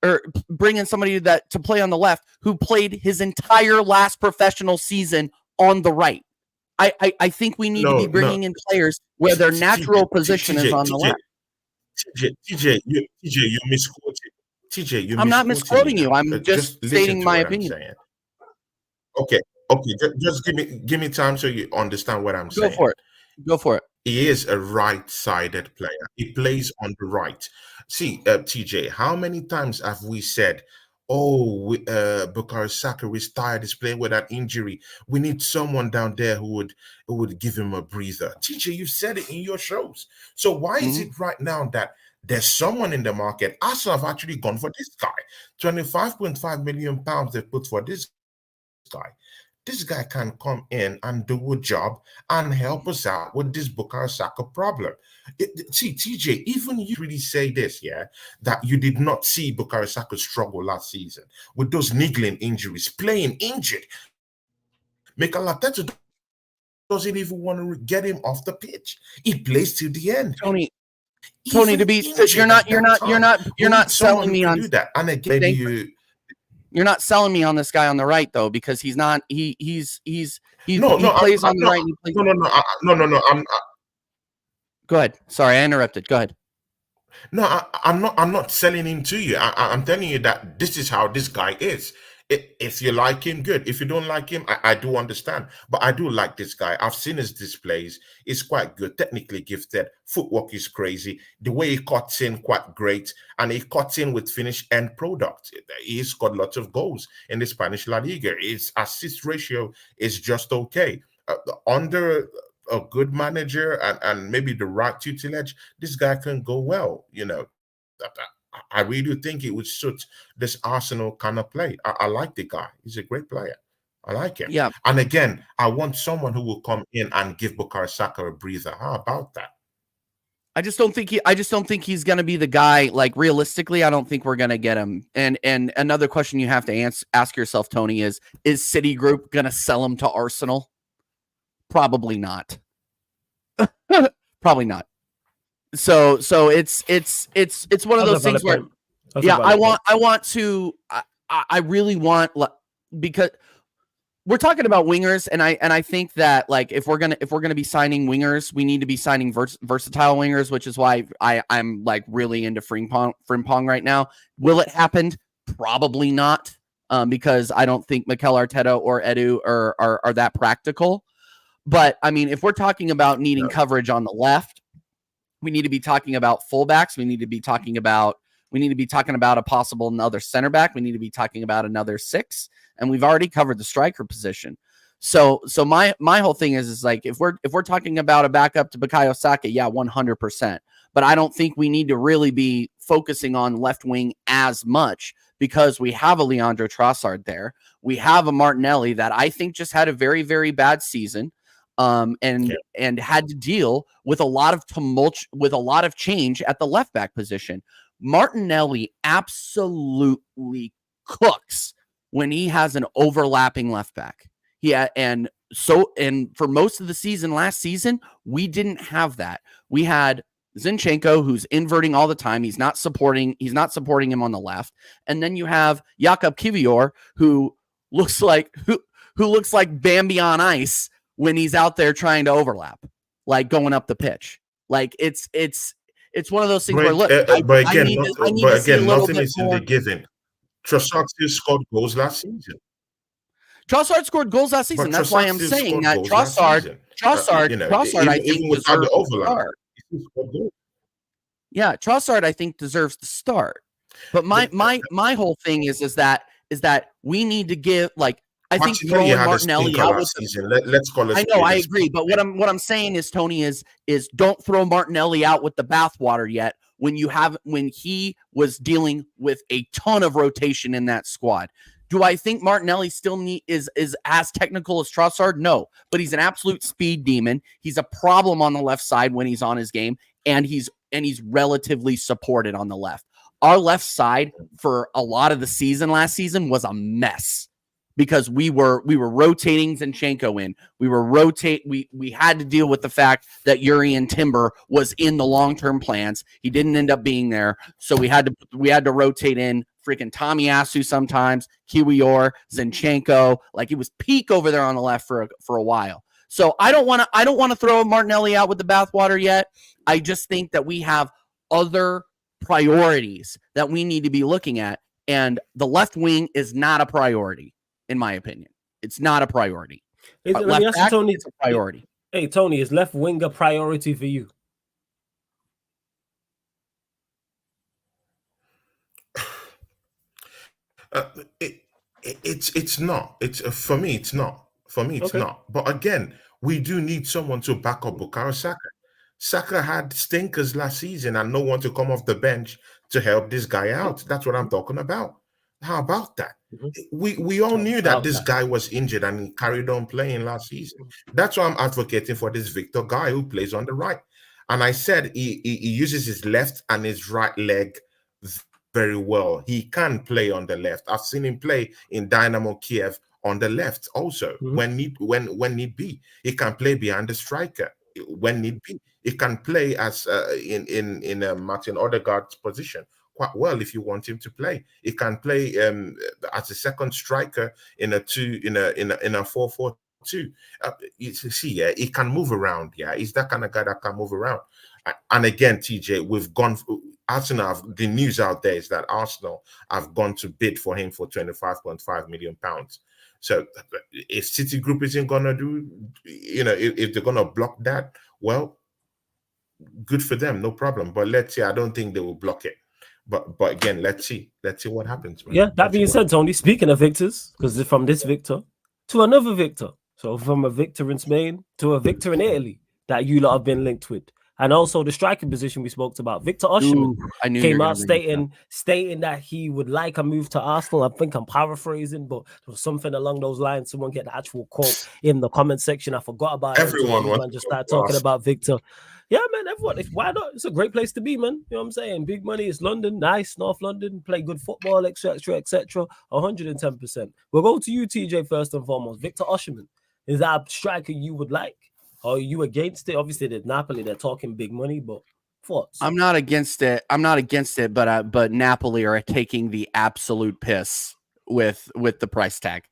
or bring in somebody to play on the left who played his entire last professional season on the right. I think we need to be bringing in players where their natural position is on the left. TJ, you misquoted. TJ, I'm not misquoting you. I'm just stating my opinion. Okay. Just give me time so you understand what I'm saying. Go for it. He is a right-sided player. He plays on the right. See, TJ, how many times have we said, Bukayo Saka is tired, he's playing with that injury. We need someone down there who would give him a breather. TJ, you said it in your shows. So why is it right now that there's someone in the market? Arsenal have actually gone for this guy. £25.5 million they put for this guy. This guy can come in and do a job and help us out with this Bukayo Saka problem. See, TJ, even you really say this, that you did not see Bukayo Saka struggle last season with those niggling injuries, playing injured. Mikel Arteta doesn't even want to get him off the pitch. He plays till the end. Tony, you're not selling me on that. And again, you're not selling me on this guy on the right though, because he's not. He plays on the right. No. Go ahead. Sorry, I interrupted. Go ahead. No, I'm not selling him to you. I'm telling you that this is how this guy is. If you like him, good. If you don't like him, I do understand. But I do like this guy. I've seen his displays. He's quite good, technically gifted. Footwork is crazy. The way he cuts in, quite great. And he cuts in with finished end product. He's got lots of goals in the Spanish La Liga. His assist ratio is just okay. Under a good manager and maybe the right tutelage, this guy can go well, I really do think it would suit this Arsenal kind of play. I like the guy. He's a great player. I like him. Yeah. And again, I want someone who will come in and give Bukayo Saka a breather. How about that? I just don't think he's going to be the guy. Like, realistically, I don't think we're going to get him. And another question you have to ask yourself, Tony, is Citigroup going to sell him to Arsenal? Probably not. Probably not. So it's one of those things where, yeah, I really want, because we're talking about wingers, and I think that, like, if we're gonna be signing wingers, we need to be signing versatile wingers, which is why I'm like really into Frimpong right now. Will it happen? Probably not, because I don't think Mikel Arteta or Edu are that practical. But I mean, if we're talking about needing coverage on the left, we need to be talking about fullbacks. We need to be talking about a possible another center back. We need to be talking about another 6, and we've already covered the striker position. So my whole thing is like, if we're talking about a backup to Bukayo Saka, yeah, 100%. But I don't think we need to really be focusing on left wing as much, because we have a Leandro Trossard there. We have a Martinelli that I think just had a very, very bad season. And had to deal with a lot of tumult, with a lot of change at the left back position. Martinelli absolutely cooks when he has an overlapping left back. And for most of the season last season, we didn't have that. We had Zinchenko, who's inverting all the time. He's not supporting him on the left. And then you have Jakub Kivior, who looks like Bambi on ice when he's out there trying to overlap, like going up the pitch. Like it's one of those things where, look, nothing is in the giving. Trossard still scored goals last season. Trossard scored goals last season. That's why I'm saying that Trossard, I think deserves to start. Yeah, Trossard, I think, deserves to start. But my whole thing is that we need to give, like, I think throwing Martinelli out with season. Let's call it. I know, I agree, but what I'm saying is, Tony, is don't throw Martinelli out with the bathwater yet. When he was dealing with a ton of rotation in that squad. Do I think Martinelli still is as technical as Trossard? No, but he's an absolute speed demon. He's a problem on the left side when he's on his game, and he's relatively supported on the left. Our left side for a lot of the season last season was a mess, because we were rotating Zinchenko in. We had to deal with the fact that Jurrien Timber was in the long-term plans. He didn't end up being there. So we had to rotate in freaking Tomiyasu sometimes, Kiwior, Zinchenko. Like, it was peak over there on the left for a while. So I don't want to throw Martinelli out with the bathwater yet. I just think that we have other priorities that we need to be looking at, and the left wing is not a priority. In my opinion, it's not a priority. Let me ask you, Tony, it's a priority. Hey, Tony, is left wing a priority for you? It's not. It's for me. It's not. For me, it's not. But again, we do need someone to back up Bukayo Saka. Saka had stinkers last season, and no one to come off the bench to help this guy out. That's what I'm talking about. How about that? We all knew that this guy was injured and he carried on playing last season. That's why I'm advocating for this Victor guy who plays on the right. And I said he uses his left and his right leg very well. He can play on the left. I've seen him play in Dynamo Kiev on the left also. When need be. He can play behind the striker when need be. He can play as in Martin Odegaard's position quite well if you want him to play. He can play as a second striker in a 4-4-2. You see, yeah, he can move around. Yeah, he's that kind of guy that can move around. And again, TJ, we've gone. Arsenal the news out there is that Arsenal have gone to bid for him for £25.5 million. So if City Group isn't gonna do, if they're gonna block that, well, good for them, no problem. But let's see, I don't think they will block it. But again, let's see what happens, man. Yeah, that being said, Tony, speaking of victors, because from this victor to another victor, so from a victor in Spain to a victor in Italy that you lot have been linked with. And also the striking position we spoke about. Victor Osimhen came out stating that he would like a move to Arsenal. I think I'm paraphrasing, but there was something along those lines. Someone get the actual quote in the comment section. I forgot about everyone. Everyone just started talking about Victor. Yeah, man, everyone. Why not? It's a great place to be, man. You know what I'm saying? Big money. It's London, nice, North London, play good football, etc., etc. 110%. We'll go to you, TJ, first and foremost. Victor Osimhen, is that a striker you would like? Or are you against it? Obviously, there's Napoli. They're talking big money, but thoughts? I'm not against it. But Napoli are taking the absolute piss with the price tag.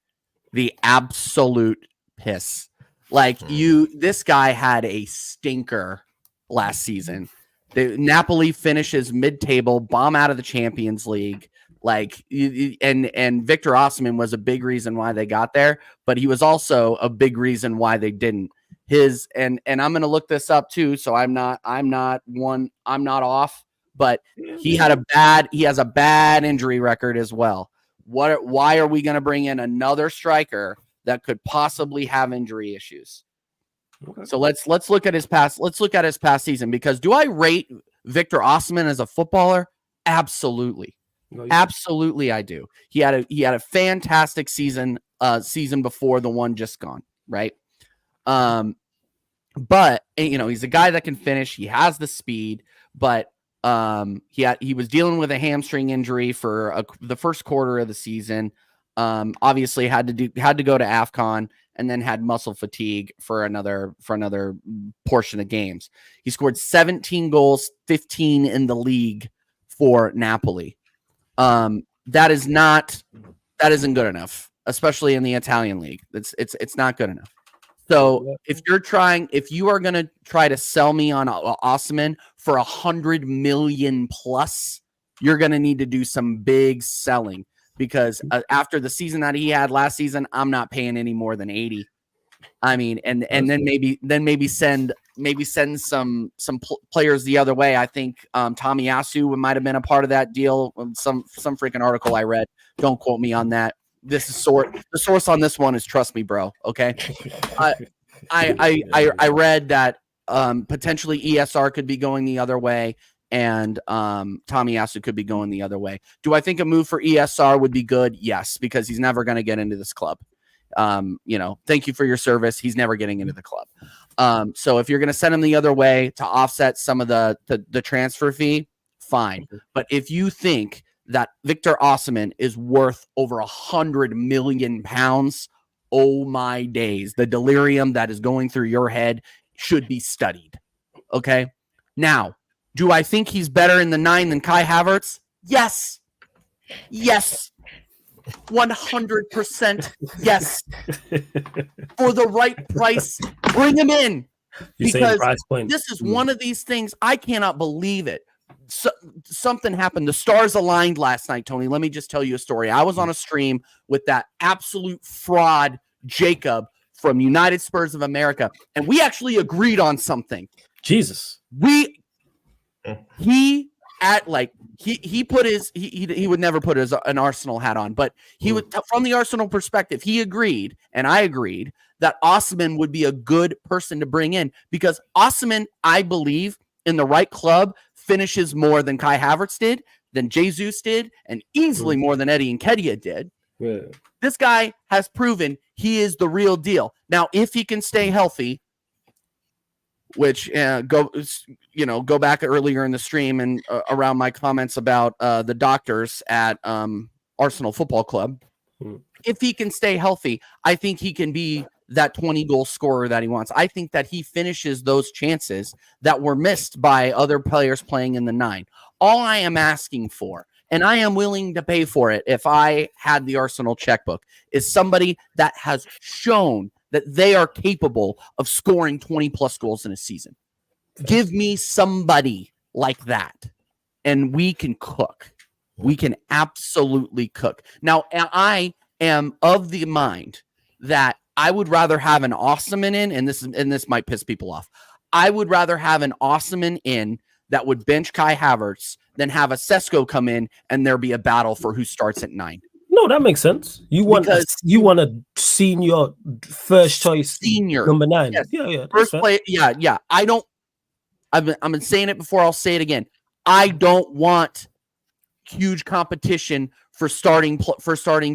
The absolute piss. Like this guy had a stinker last season. Napoli finishes mid-table, bomb out of the Champions League. And Victor Osimhen was a big reason why they got there, but he was also a big reason why they didn't. And I'm going to look this up too, so I'm not off, but he has a bad injury record as well. Why are we going to bring in another striker that could possibly have injury issues? Okay. So let's look at his past. Let's look at his past season, because do I rate Victor Osimhen as a footballer? Absolutely. Absolutely, I do. He had a fantastic season before the one just gone, right? But he's a guy that can finish. He has the speed, but he was dealing with a hamstring injury for the first quarter of the season. Obviously had to go to AFCON, and then had muscle fatigue for another portion of games. He scored 17 goals, 15 in the league for Napoli. That isn't good enough, especially in the Italian league. It's not good enough. So if you are going to try to sell me on Osimhen for 100 million plus, you're going to need to do some big selling, because after the season that he had last season, I'm not paying any more than 80. I mean, and then maybe send some players the other way. I think Tommy Asu might have been a part of that deal. Some freaking article I read. Don't quote me on that. The source on this one is trust me, bro. Okay. I read that potentially ESR could be going the other way, and Tommy Asu could be going the other way. Do I think a move for ESR would be good? Yes, because he's never going to get into this club. Thank you for your service. He's never getting into the club. So if you're going to send him the other way to offset some of the transfer fee, fine. But if you think that Victor Osimhen is worth over 100 million pounds, oh my days, the delirium that is going through your head should be studied. Okay. Now, do I think he's better in the 9 than Kai Havertz? Yes. 100% yes. For the right price, bring him in. Because this is one of these things, I cannot believe it. So, something happened. The stars aligned last night, Tony. Let me just tell you a story. I was on a stream with that absolute fraud, Jacob, from United Spurs of America, and we actually agreed on something. Jesus. He would never put an Arsenal hat on, but he would, from the Arsenal perspective, he agreed, and I agreed, that Osimhen would be a good person to bring in, because Osimhen, I believe, in the right club, finishes more than Kai Havertz did, than Jesus did, and easily more than Eddie Nketiah did. Yeah. This guy has proven he is the real deal. Now, if he can stay healthy, which go back earlier in the stream and around my comments about the doctors at Arsenal Football Club. If he can stay healthy, I think he can be that 20-goal scorer that he wants. I think that he finishes those chances that were missed by other players playing in the 9. All I am asking for, and I am willing to pay for it if I had the Arsenal checkbook, is somebody that has shown that they are capable of scoring 20-plus goals in a season. Give me somebody like that. and we can cook. We can absolutely cook. Now, I am of the mind that I would rather have an Osimhen in, and this might piss people off. I would rather have an Osimhen in that would bench Kai Havertz than have a Sesko come in and there be a battle for who starts at 9. No, that makes sense. You want a senior first choice senior number 9. Yes. Yeah. First play. Yeah. I've been saying it before. I'll say it again. I don't want huge competition for starting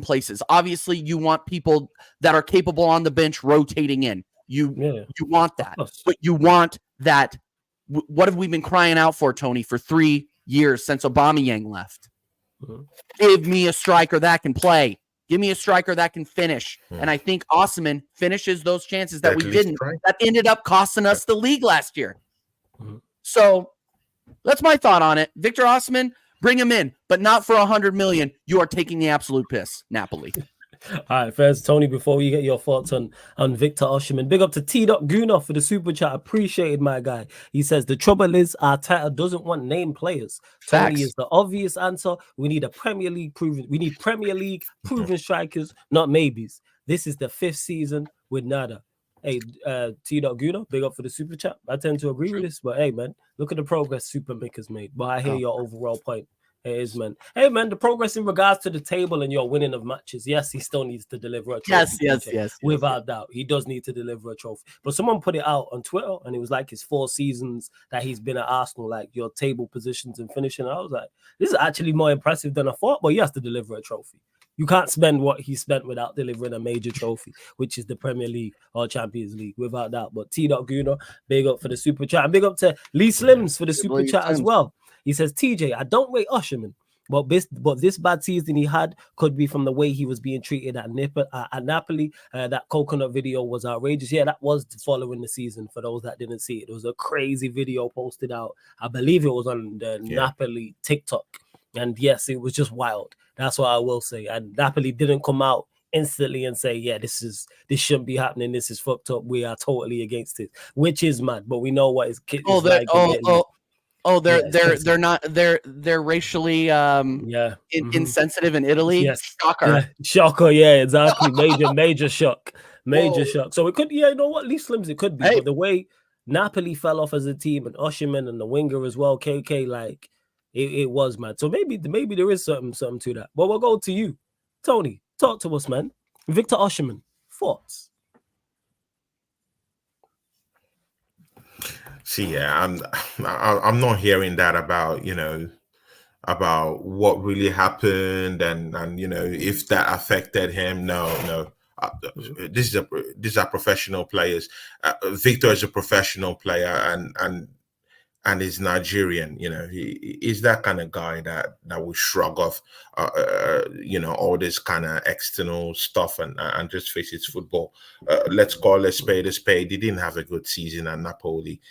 places. Obviously, you want people that are capable on the bench rotating in. You want that, but you want that. What have we been crying out for, Tony, for 3 years since Aubameyang left? Mm-hmm. Give me a striker that can play. Give me a striker that can finish. Mm-hmm. And I think Osimhen finishes those chances that we didn't. Right. That ended up costing us the league last year. Mm-hmm. So that's my thought on it. Victor Osimhen, bring him in, but not for 100 million. You are taking the absolute piss, Napoli. All right, first, Tony, before you get your thoughts on Victor Osimhen, big up to T.Guna for the super chat. Appreciated, my guy. He says, the trouble is Arteta doesn't want named players. Tony Facts. is the obvious answer. We need Premier League proven strikers, not maybes. This is the 5th season with nada. Hey, T.Guna, big up for the super chat. I tend to agree with this, but hey, man, look at the progress Super Mick has made. But I hear your overall point. It is, man. Hey, man, the progress in regards to the table and your winning of matches. Yes, he still needs to deliver a trophy. Yes. Without doubt. He does need to deliver a trophy. But someone put it out on Twitter, and it was like his 4 seasons that he's been at Arsenal, like your table positions and finishing. I was like, this is actually more impressive than I thought, but he has to deliver a trophy. You can't spend what he spent without delivering a major trophy, which is the Premier League or Champions League, without doubt. But T.Guna, big up for the super chat. And big up to Lee Slims for the super chat as well. He says, TJ, I don't rate Osimhen, but this bad season he had could be from the way he was being treated at Napoli. That coconut video was outrageous. Yeah, that was following the season for those that didn't see it. It was a crazy video posted out. I believe it was on the Napoli TikTok. And yes, it was just wild. That's what I will say. And Napoli didn't come out instantly and say, yeah, this shouldn't be happening. This is fucked up. We are totally against it, which is mad. But we know what his kid is like. They're racially insensitive in Italy. Yes. Shocker, exactly. Major shock. Shock. So it could, you know what, Lee Slims it could be. Hey. But the way Napoli fell off as a team and Osimhen and the winger as well, KK, like it was, man. So maybe there is something to that. But we'll go to you, Tony. Talk to us, man. Victor Osimhen, thoughts? See, I'm not hearing that about what really happened and if that affected him. No. These are professional players. Victor is a professional player and he's Nigerian. He's that kind of guy that will shrug off all this kind of external stuff and just face its football. Let's call a spade a spade. He didn't have a good season at Napoli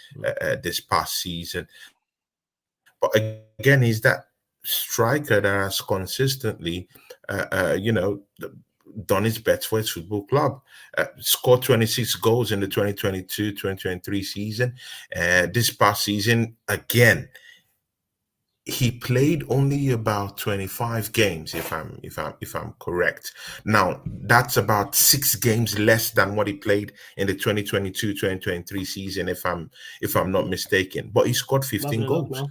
this past season, but again, he's that striker that has consistently done his best for his football club. Scored 26 goals in the 2022-2023 season. This past season, again, he played only about 25 games, if I'm correct. Now, that's about 6 games less than what he played in the 2022-2023 season, if I'm not mistaken. But he scored 15 goals.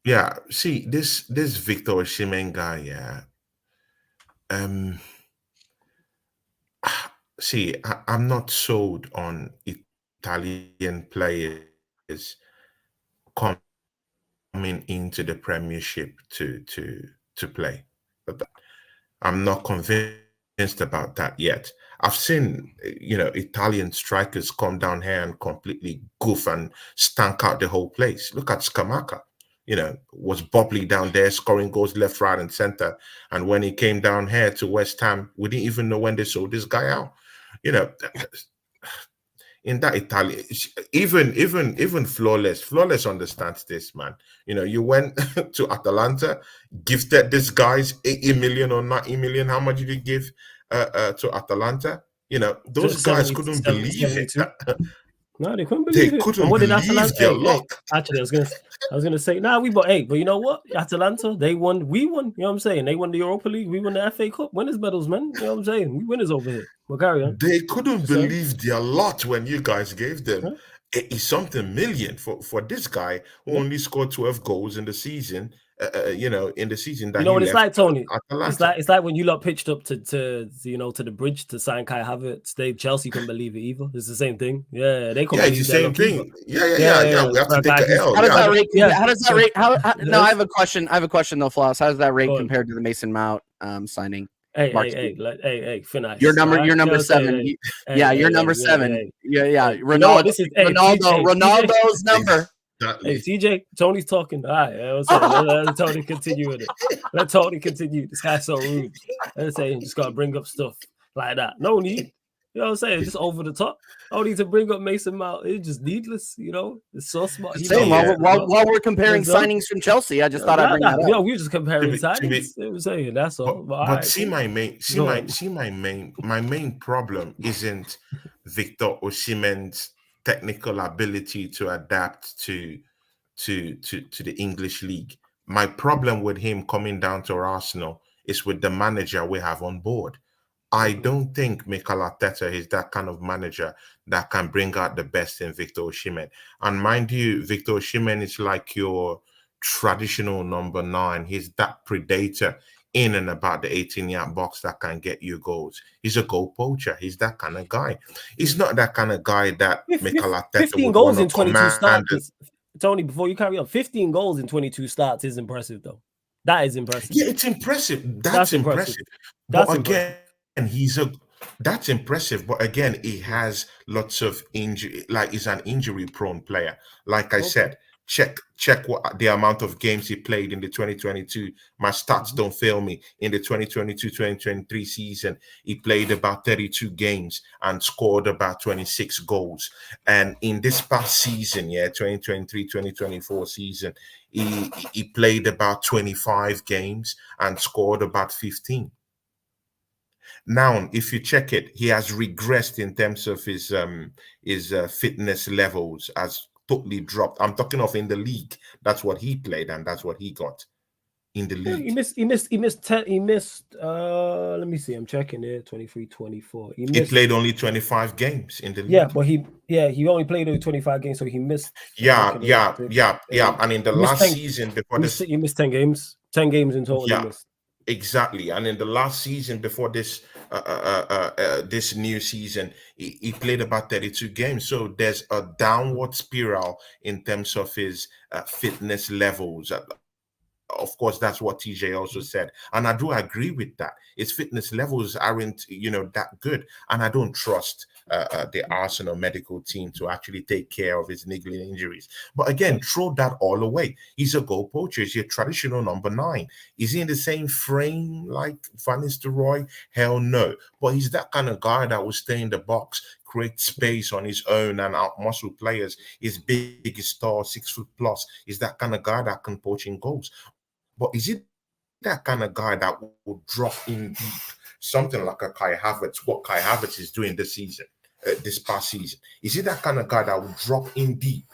Yeah. See, this Victor Osimhen guy, see, I'm not sold on Italian players coming into the Premiership to play. But I'm not convinced about that yet. I've seen, Italian strikers come down here and completely goof and stank out the whole place. Look at Scamacca. Was bubbly down there, scoring goals left, right, and center. And when he came down here to West Ham, we didn't even know when they sold this guy out. In that Italian, even Flawless understands this, man. You went to Atalanta, gifted these guys 80 million or 90 million. How much did you give to Atalanta? Those guys couldn't believe it. No, they couldn't They believe it. And couldn't what did believe Atalanta? their Hey, luck. actually, I was gonna say, nah, but you know what? Atalanta, they won. We won. You know what I'm saying? They won the Europa League. We won the FA Cup. Winners medals, man. You know what I'm saying? We winners over here. Well, carry on. They couldn't So, believe their lot when you guys gave them huh? 80 something million for this guy who Yeah. only scored 12 goals in the season. In the season You that know he what it's left like, Tony? Atalanta. It's like when you lot pitched up to the bridge to sign Kai Havertz. Chelsea couldn't believe it either. It's the same thing. Yeah, they couldn't Yeah, it's the believe their same luck either. thing. Yeah, yeah, Yeah, yeah, yeah, yeah. yeah. We have For to a take guy a who's L. How does Yeah. that rate? yeah. How does that So rate? No, I yes. have a question. I have a question though, Floss. How does that rate Go on. compare to the Mason Mount signing? Hey, Mark, Finish. You're Right? You know what number I'm saying? 7. Yeah, you're number You know, 7. Yeah. You know what? This is TJ. Ronaldo's number. Exactly. TJ, Tony's talking. All right, I was saying, let Tony continue with it. Let Tony continue. This guy's so rude. Let's say, just gotta bring up stuff like that. No need. You know what I'm saying? Just over the top. No need to bring up Mason Mount. It's just needless. You know, it's so smart. He Same. knows While we're comparing What's up? signings from Chelsea, I just thought I'd bring that You know, up. we were just comparing To be, signings. It was saying that's all. But, all but right, see cool. my main problem isn't Victor Osimhen's technical ability to adapt to the English league. My problem with him coming down to Arsenal is with the manager we have on board. I don't think Mikel Arteta is that kind of manager that can bring out the best in Victor Osimhen. And mind you, Victor Osimhen is like your traditional number 9. He's that predator in and about the 18-yard box that can get you goals. He's a goal poacher. He's that kind of guy. He's not that kind of guy that Mikel Arteta 15 would want goals to in 22 command. starts. Tony, before you carry on, 15 goals in 22 starts is impressive, though. That is impressive. Yeah, it's impressive. That's impressive. But again, that's impressive. But again, he has lots of injury. Like he's an injury-prone player. Like I said, check what the amount of games he played in the 2022. My stats don't fail me. In the 2022-2023 season, he played about 32 games and scored about 26 goals. And in this past season, 2023-2024 season, he played about 25 games and scored about 15. Now, if you check it, he has regressed in terms of his fitness levels, has totally dropped. I'm talking of in the league. That's what he played, and that's what he got in the league. He missed 10. He missed. Let me see. I'm checking here. 23, 24. He played only 25 games in the league. Yeah, but he only played only 25 games, so he missed. Yeah. And in the last season before this, he missed 10 games. 10 games in total. Yeah. He missed. Exactly, and in the last season before this, this new season, he played about 32 games. So there's a downward spiral in terms of his fitness levels. Of course, that's what TJ also said, and I do agree with that. His fitness levels aren't, that good, and I don't trust the Arsenal medical team to actually take care of his niggling injuries. But again, throw that all away. He's a goal poacher. He's your traditional number 9. Is he in the same frame like Van Nistelrooy? Hell no. But he's that kind of guy that will stay in the box, create space on his own, and out-muscle players. He's big, he's tall, 6 foot plus. He's that kind of guy that can poach in goals. But is it that kind of guy that will drop in deep, something like a Kai Havertz, what Kai Havertz is doing this season, this past season? Is he that kind of guy that will drop in deep,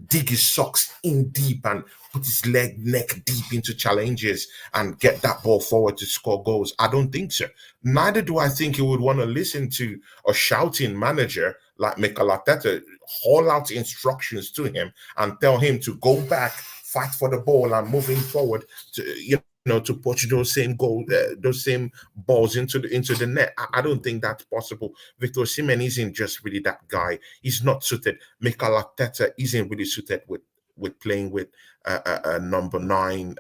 dig his socks in deep and put his neck deep into challenges and get that ball forward to score goals? I don't think so. Neither do I think he would want to listen to a shouting manager like Mikel Arteta, haul out instructions to him and tell him to go back, fight for the ball and moving forward to poach those same balls into the net. I don't think that's possible. Victor Osimhen isn't just really that guy. He's not suited. Mikel Arteta isn't really suited with playing with number 9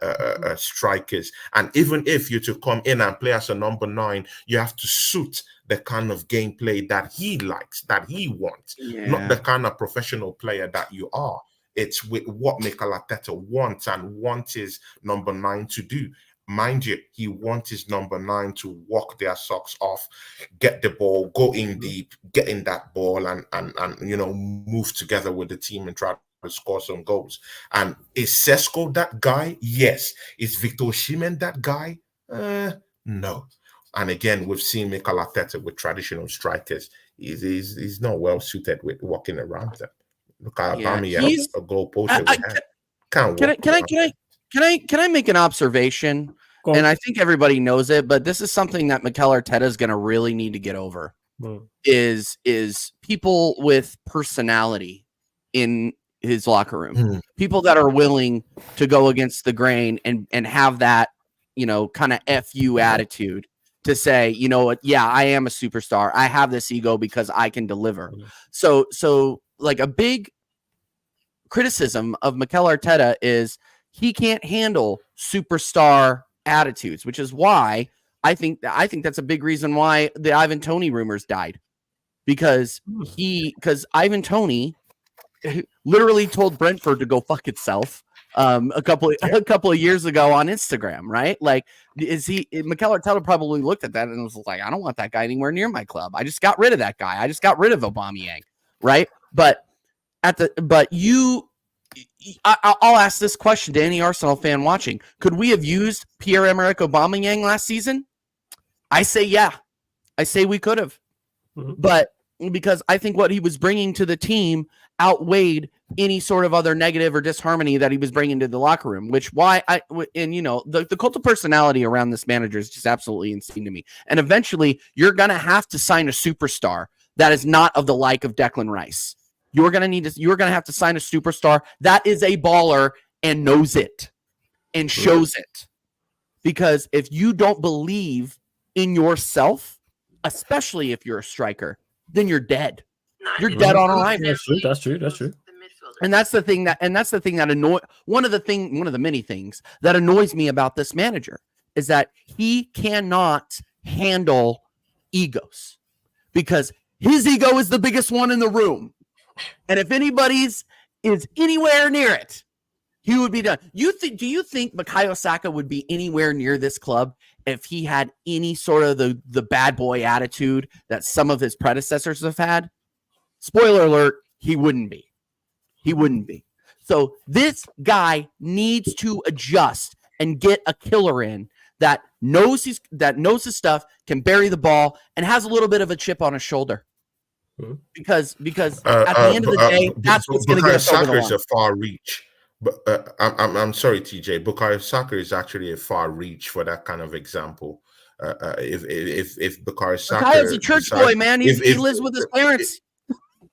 strikers. And even if you're to come in and play as a number 9, you have to suit the kind of gameplay that he likes, that he wants, not the kind of professional player that you are. It's with what Mikel Arteta wants his number 9 to do. Mind you, he wants his number 9 to walk their socks off, get the ball, go in deep, get in that ball, and move together with the team and try to score some goals. And is Sesko that guy? Yes. Is Victor Osimhen that guy? No. And again, we've seen Mikel Arteta with traditional strikers. He's not well suited with walking around them. Look at Aubameyang, a goal poacher we had. Can't walk around. Can I make an observation? And I think everybody knows it, but this is something that Mikel Arteta is going to really need to get over. Is people with personality in his locker room, people that are willing to go against the grain and have that, kind of FU attitude to say, you know what, yeah, I am a superstar. I have this ego because I can deliver. So like a big criticism of Mikel Arteta is he can't handle superstar attitudes, which is why I think that's a big reason why the Ivan Toney rumors died, because Ivan Toney literally told Brentford to go fuck itself a couple of years ago on Instagram, right? Like, Mikel Arteta probably looked at that and was like, I don't want that guy anywhere near my club. I just got rid of that guy. I just got rid of Aubameyang, right? But I'll ask this question to any Arsenal fan watching. Could we have used Pierre-Emerick Aubameyang last season? I say yeah. I say we could have. But because I think what he was bringing to the team outweighed any sort of other negative or disharmony that he was bringing to the locker room, the cult of personality around this manager is just absolutely insane to me. And eventually you're going to have to sign a superstar that is not of the like of Declan Rice. You're going to have to sign a superstar that is a baller and knows it and shows it. Because if you don't believe in yourself, especially if you're a striker, then you're dead. You're dead on arrival. That's true. And that's the thing that one of the many things that annoys me about this manager is that he cannot handle egos, because his ego is the biggest one in the room. And if anybody's is anywhere near it, he would be done. Do you think Bukayo Saka would be anywhere near this club if he had any sort of the bad boy attitude that some of his predecessors have had? Spoiler alert, he wouldn't be. He wouldn't be. So this guy needs to adjust and get a killer in that knows his stuff, can bury the ball, and has a little bit of a chip on his shoulder. Because at the end of the day, that's what's going to get us over the line. Is a far reach. But I'm sorry, TJ. Bukayo Saka is actually a far reach for that kind of example. If Bukayo Saka, Bukayo's a church boy, man. He lives with his parents.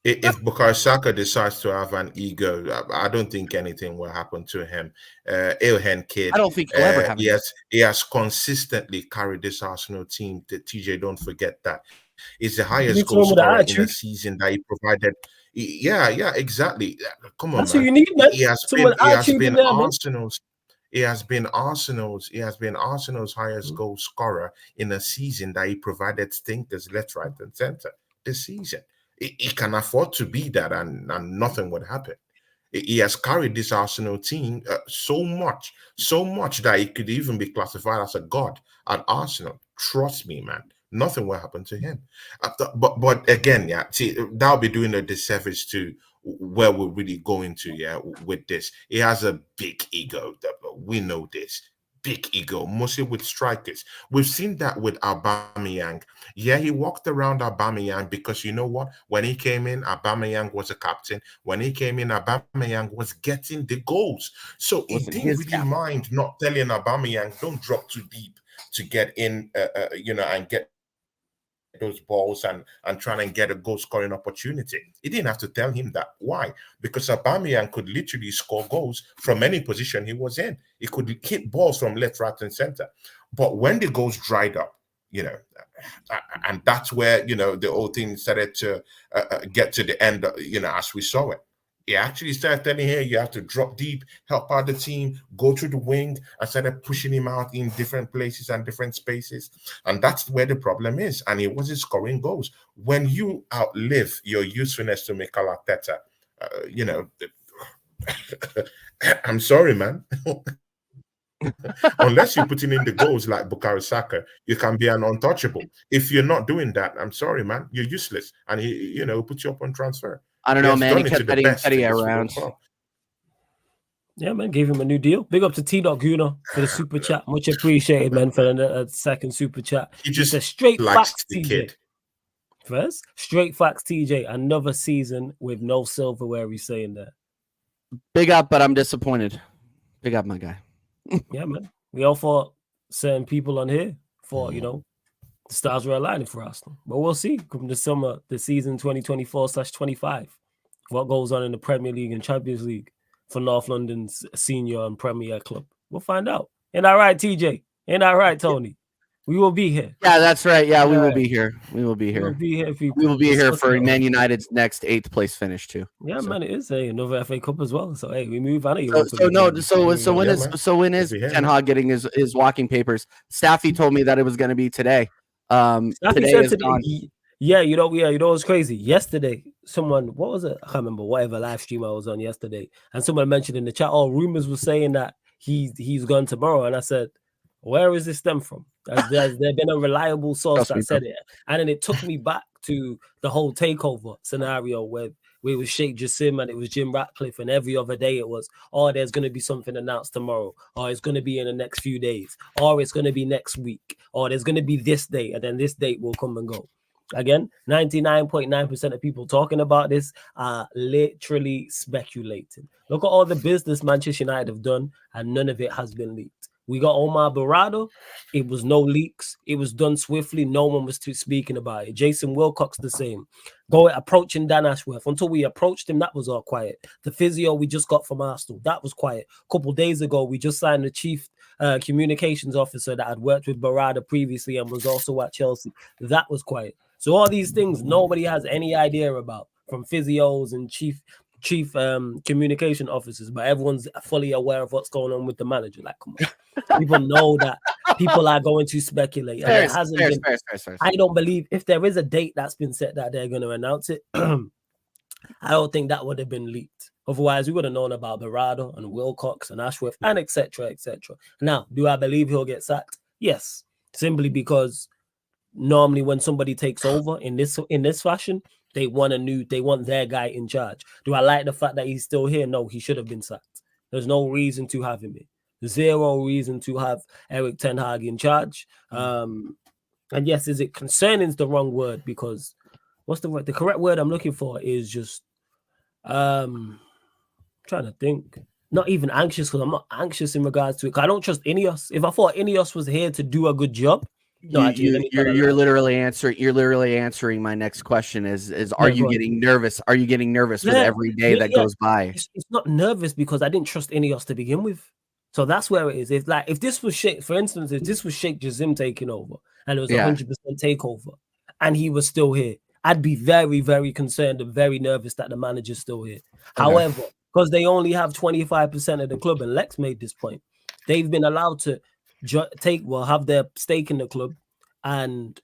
If Bukayo Saka decides to have an ego, I don't think anything will happen to him. Ilhen kid, I don't think he'll ever have. He has consistently carried this Arsenal team. TJ, don't forget that. It's the highest goal scorer in the season that he provided. Yeah, exactly. Come on, that's man. Who you need, man. He has been Arsenal's highest goal scorer in a season that he provided stinkers left, right, and center this season. He can afford to be that, and nothing would happen. He has carried this Arsenal team so much that he could even be classified as a god at Arsenal. Trust me, man. Nothing will happen to him. But again, see, that'll be doing a disservice to where we're really going to, with this. He has a big ego. We know this. Big ego, mostly with strikers. We've seen that with Aubameyang. Yeah, he walked around Aubameyang because you know what? When he came in, Aubameyang was a captain. When he came in, Aubameyang was getting the goals. So he didn't really mind not telling Aubameyang, don't drop too deep to get in, and get those balls and trying and get a goal scoring opportunity. He didn't have to tell him that. Why? Because Aubameyang could literally score goals from any position he was in. He could hit balls from left, right, and center. But when the goals dried up, and that's where the whole thing started to get to the end, as we saw it. He actually started telling him, you have to drop deep, help out the team, go to the wing, and started pushing him out in different places and different spaces. And that's where the problem is. And he wasn't scoring goals. When you outlive your usefulness to Mikel Arteta, I'm sorry, man. Unless you're putting in the goals like Bukayo Saka, you can be an untouchable. If you're not doing that, I'm sorry, man, you're useless. And he put you up on transfer. I don't know, man. He kept Eddie around. Yeah, man, gave him a new deal. Big up to T. Guna for the super chat. Much appreciated, man, for the second super chat. He He says, just straight likes facts, the TJ. kid. First, straight facts, TJ. Another season with no silverware, he's saying that. Big up, but I'm disappointed. Big up, my guy. Yeah, man. We all thought certain people on here thought, you know, the stars were aligning for Arsenal. But we'll see come the summer, the season 2024/25, what goes on in the Premier League and Champions League for North London's senior and Premier club. We'll find out. Ain't that right, TJ? Ain't that right, Tony? We will be here. Yeah, that's right. Yeah, we will be here. We will be We here. will be here, people. We will be here for Discussing Man United's next 8th place finish too. Yeah, So- man, it is another FA Cup as well. So hey, we move on. When is Ten Hag getting his walking papers? Staffy told me that it was going to be today. Today is gone. Yeah, you know what's crazy? Yesterday, someone, what was it? I can't remember, whatever live stream I was on yesterday, and someone mentioned in the chat, oh, rumors were saying that he's gone tomorrow, and I said, where is this stem from? Has there been a reliable source that said it? And then it took me back to the whole takeover scenario where it was Sheikh Jassim and it was Jim Ratcliffe, and every other day it was, oh, there's going to be something announced tomorrow, or it's going to be in the next few days, or it's going to be next week, or there's going to be this date, and then this date will come and go. Again, 99.9% of people talking about this are literally speculating. Look at all the business Manchester United have done, and none of it has been leaked. We got Omar Barado. It was no leaks. It was done swiftly. No one was speaking about it. Jason Wilcox, the same. Approaching Dan Ashworth. Until we approached him, that was all quiet. The physio we just got from Arsenal, that was quiet. A couple days ago, we just signed the chief communications officer that had worked with Barada previously and was also at Chelsea. That was quiet. So all these things nobody has any idea about, from physios and chief communication officers, but everyone's fully aware of what's going on with the manager. Like, come on, people know that people are going to speculate. And it hasn't been. I don't believe if there is a date that's been set that they're going to announce it. I don't think that would have been leaked. Otherwise, we would have known about Berardo and Wilcox and Ashworth and etc. etc. Now, do I believe he'll get sacked? Yes, simply because normally when somebody takes over in this fashion, they want their guy in charge. Do I like the fact that he's still here? No, he should have been sacked. There's no reason to have him here. Zero reason to have Eric Ten Hag in charge. And yes, is it concerning is the wrong word, because what's the word? The correct word I'm looking for is just trying to think. Not even anxious, because I'm not anxious in regards to it. I don't trust Ineos. If I thought Ineos was here to do a good job, you're literally answering my next question is are you getting nervous? Are you getting nervous with every day that goes by? It's not nervous because I didn't trust Ineos to begin with. So that's where it is. If this was Sheikh, for instance, if this was Sheikh Jassim taking over and it was 100% takeover and he was still here, I'd be very, very concerned and very nervous that the manager's still here. Okay. However, because they only have 25% of the club, and Lex made this point, they've been allowed to have their stake in the club and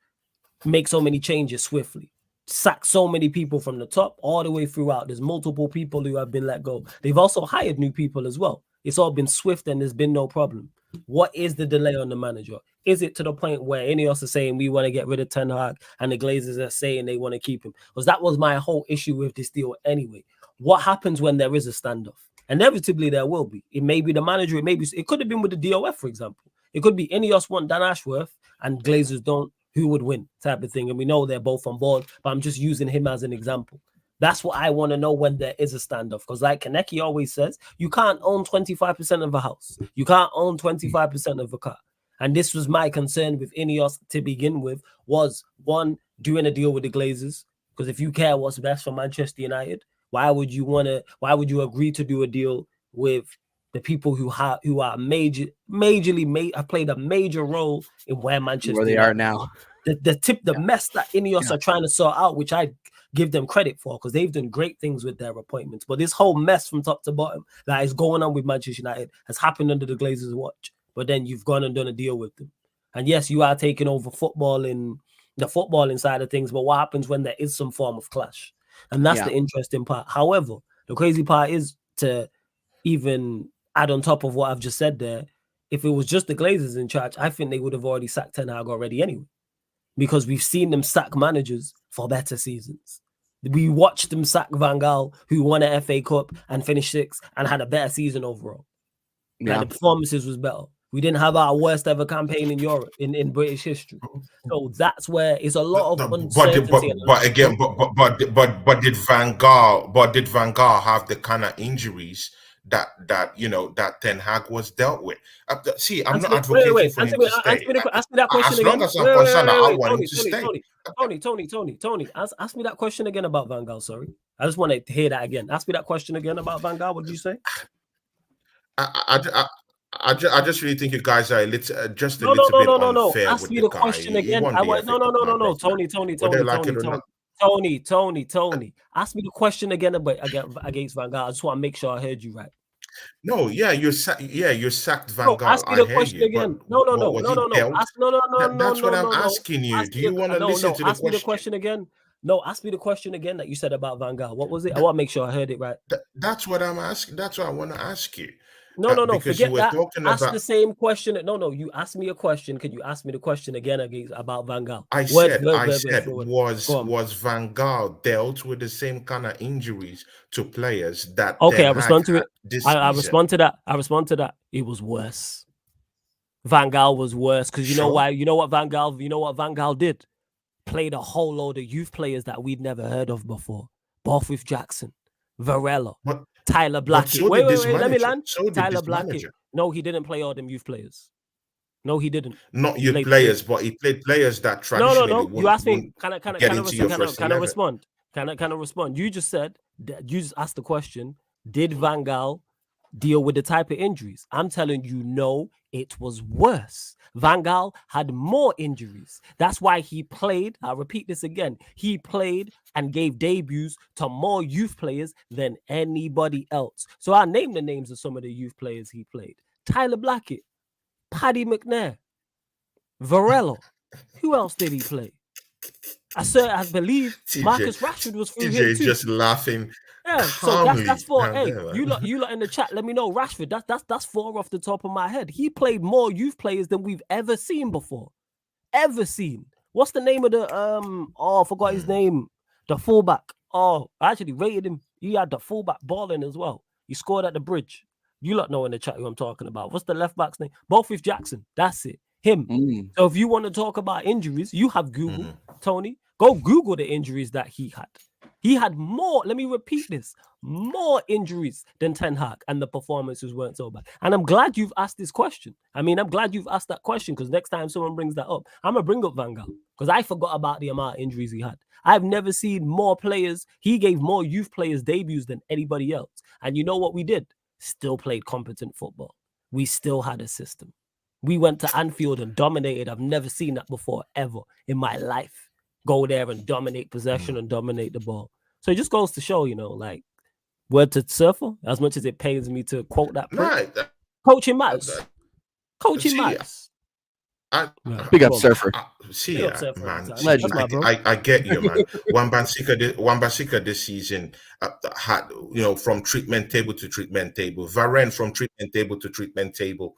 make so many changes swiftly, sack so many people from the top all the way throughout. There's multiple people who have been let go. They've also hired new people as well. It's all been swift and there's been no problem. What is the delay on the manager? Is it to the point where Ineos are saying we want to get rid of Ten Hag and the Glazers are saying they want to keep him? Because that was my whole issue with this deal anyway. What happens when there is a standoff? Inevitably there will be. It may be the manager, it could have been with the DOF, for example. It could be Ineos want Dan Ashworth and Glazers don't. Who would win type of thing? And we know they're both on board, but I'm just using him as an example. That's what I want to know when there is a standoff. Because like Kaneki always says, you can't own 25% of a house. You can't own 25% of a car. And this was my concern with Ineos to begin with, was one, doing a deal with the Glazers. Because if you care what's best for Manchester United, why would you agree to do a deal with the people who are majorly have played a major role in where Manchester United are now? The mess that Ineos are trying to sort out, which I give them credit for, because they've done great things with their appointments. But this whole mess from top to bottom that is going on with Manchester United has happened under the Glazers' watch. But then you've gone and done a deal with them. And yes, you are taking over the footballing side of things, but what happens when there is some form of clash? And that's the interesting part. However, the crazy part is to even add on top of what I've just said there, if it was just the Glazers in charge, I think they would have already sacked Ten Hag already anyway. Because we've seen them sack managers for better seasons. We watched them sack Van Gaal, who won an FA Cup and finished 6th and had a better season overall. Yeah. Like the performances was better. We didn't have our worst ever campaign in Europe in British history. So that's where it's a lot of uncertainty. But did Van Gaal have the kind of injuries that Ten Hag was dealt with? See, I'm not advocating for him to stay. Ask me that question as again. long as I'm concerned, I want him to stay. Tony, ask me that question again about Van Gaal. Sorry, I just want to hear that again. Ask me that question again about Van Gaal. What did you say? I just really think you guys are a little unfair. Ask me the question again. No. Tony. Ask me the question again against Van Gaal. I just want to make sure I heard you right. No, yeah, you're sacked Van Gaal. Ask me the question again. No. That's what I'm asking you. Do you want to listen to the question? Ask me the question again. No, ask me the question again that you said about Van Gaal. What was it? I want to make sure I heard it right. That's what I'm asking. That's what I want to ask you. No. Forget that. Ask the same question. No. You asked me a question. Could you ask me the question again about Van Gaal? I said, was Van Gaal dealt with the same kind of injuries to players that? Okay, I respond to it. I respond to that. It was worse. Van Gaal was worse because you know why? You know what Van Gaal did? Played a whole load of youth players that we'd never heard of before. Borthwick Jackson, Varela. Tyler Blackett. Wait, let me land. Tyler Blackett. No, he didn't play all them youth players. No, he didn't. Not youth players, but he played players that traditionally. No. You asked me. Can I respond? Can I respond? You just said. You just asked the question. Did Van Gaal deal with the type of injuries? I'm telling you, no. It was worse. Van Gaal had more injuries. That's why he played. I'll repeat this again. He played and gave debuts to more youth players than anybody else. So I'll name the names of some of the youth players he played. Tyler Blackett, Paddy McNair, Varela. Who else did he play? I believe Marcus Rashford was through here too. Just laughing. Yeah, so that's 4. Hey, you lot in the chat, let me know. Rashford, that's 4 off the top of my head. He played more youth players than we've ever seen before. Ever seen. What's the name of the I forgot his name. The fullback. Oh, I actually rated him. He had the fullback balling as well. He scored at the Bridge. You lot know in the chat who I'm talking about. What's the left back's name? Borthwick Jackson. That's it. Him. So if you want to talk about injuries, you have Google, Tony. Go Google the injuries that he had. He had more, let me repeat this, more injuries than Ten Hag, and the performances weren't so bad. And I'm glad you've asked this question. I'm glad you've asked that question, because next time someone brings that up, I'm going to bring up Van Gaal, because I forgot about the amount of injuries he had. I've never seen more players. He gave more youth players debuts than anybody else. And you know what we did? Still played competent football. We still had a system. We went to Anfield and dominated. I've never seen that before, ever, in my life. Go there and dominate possession and dominate the ball. So it just goes to show, like, word to Surfer, as much as it pains me to quote that. Coaching matters. Coaching matters. Big up, Surfer. Man. I get you, man. Wan-Bissaka this season had, from treatment table to treatment table. Varane from treatment table to treatment table.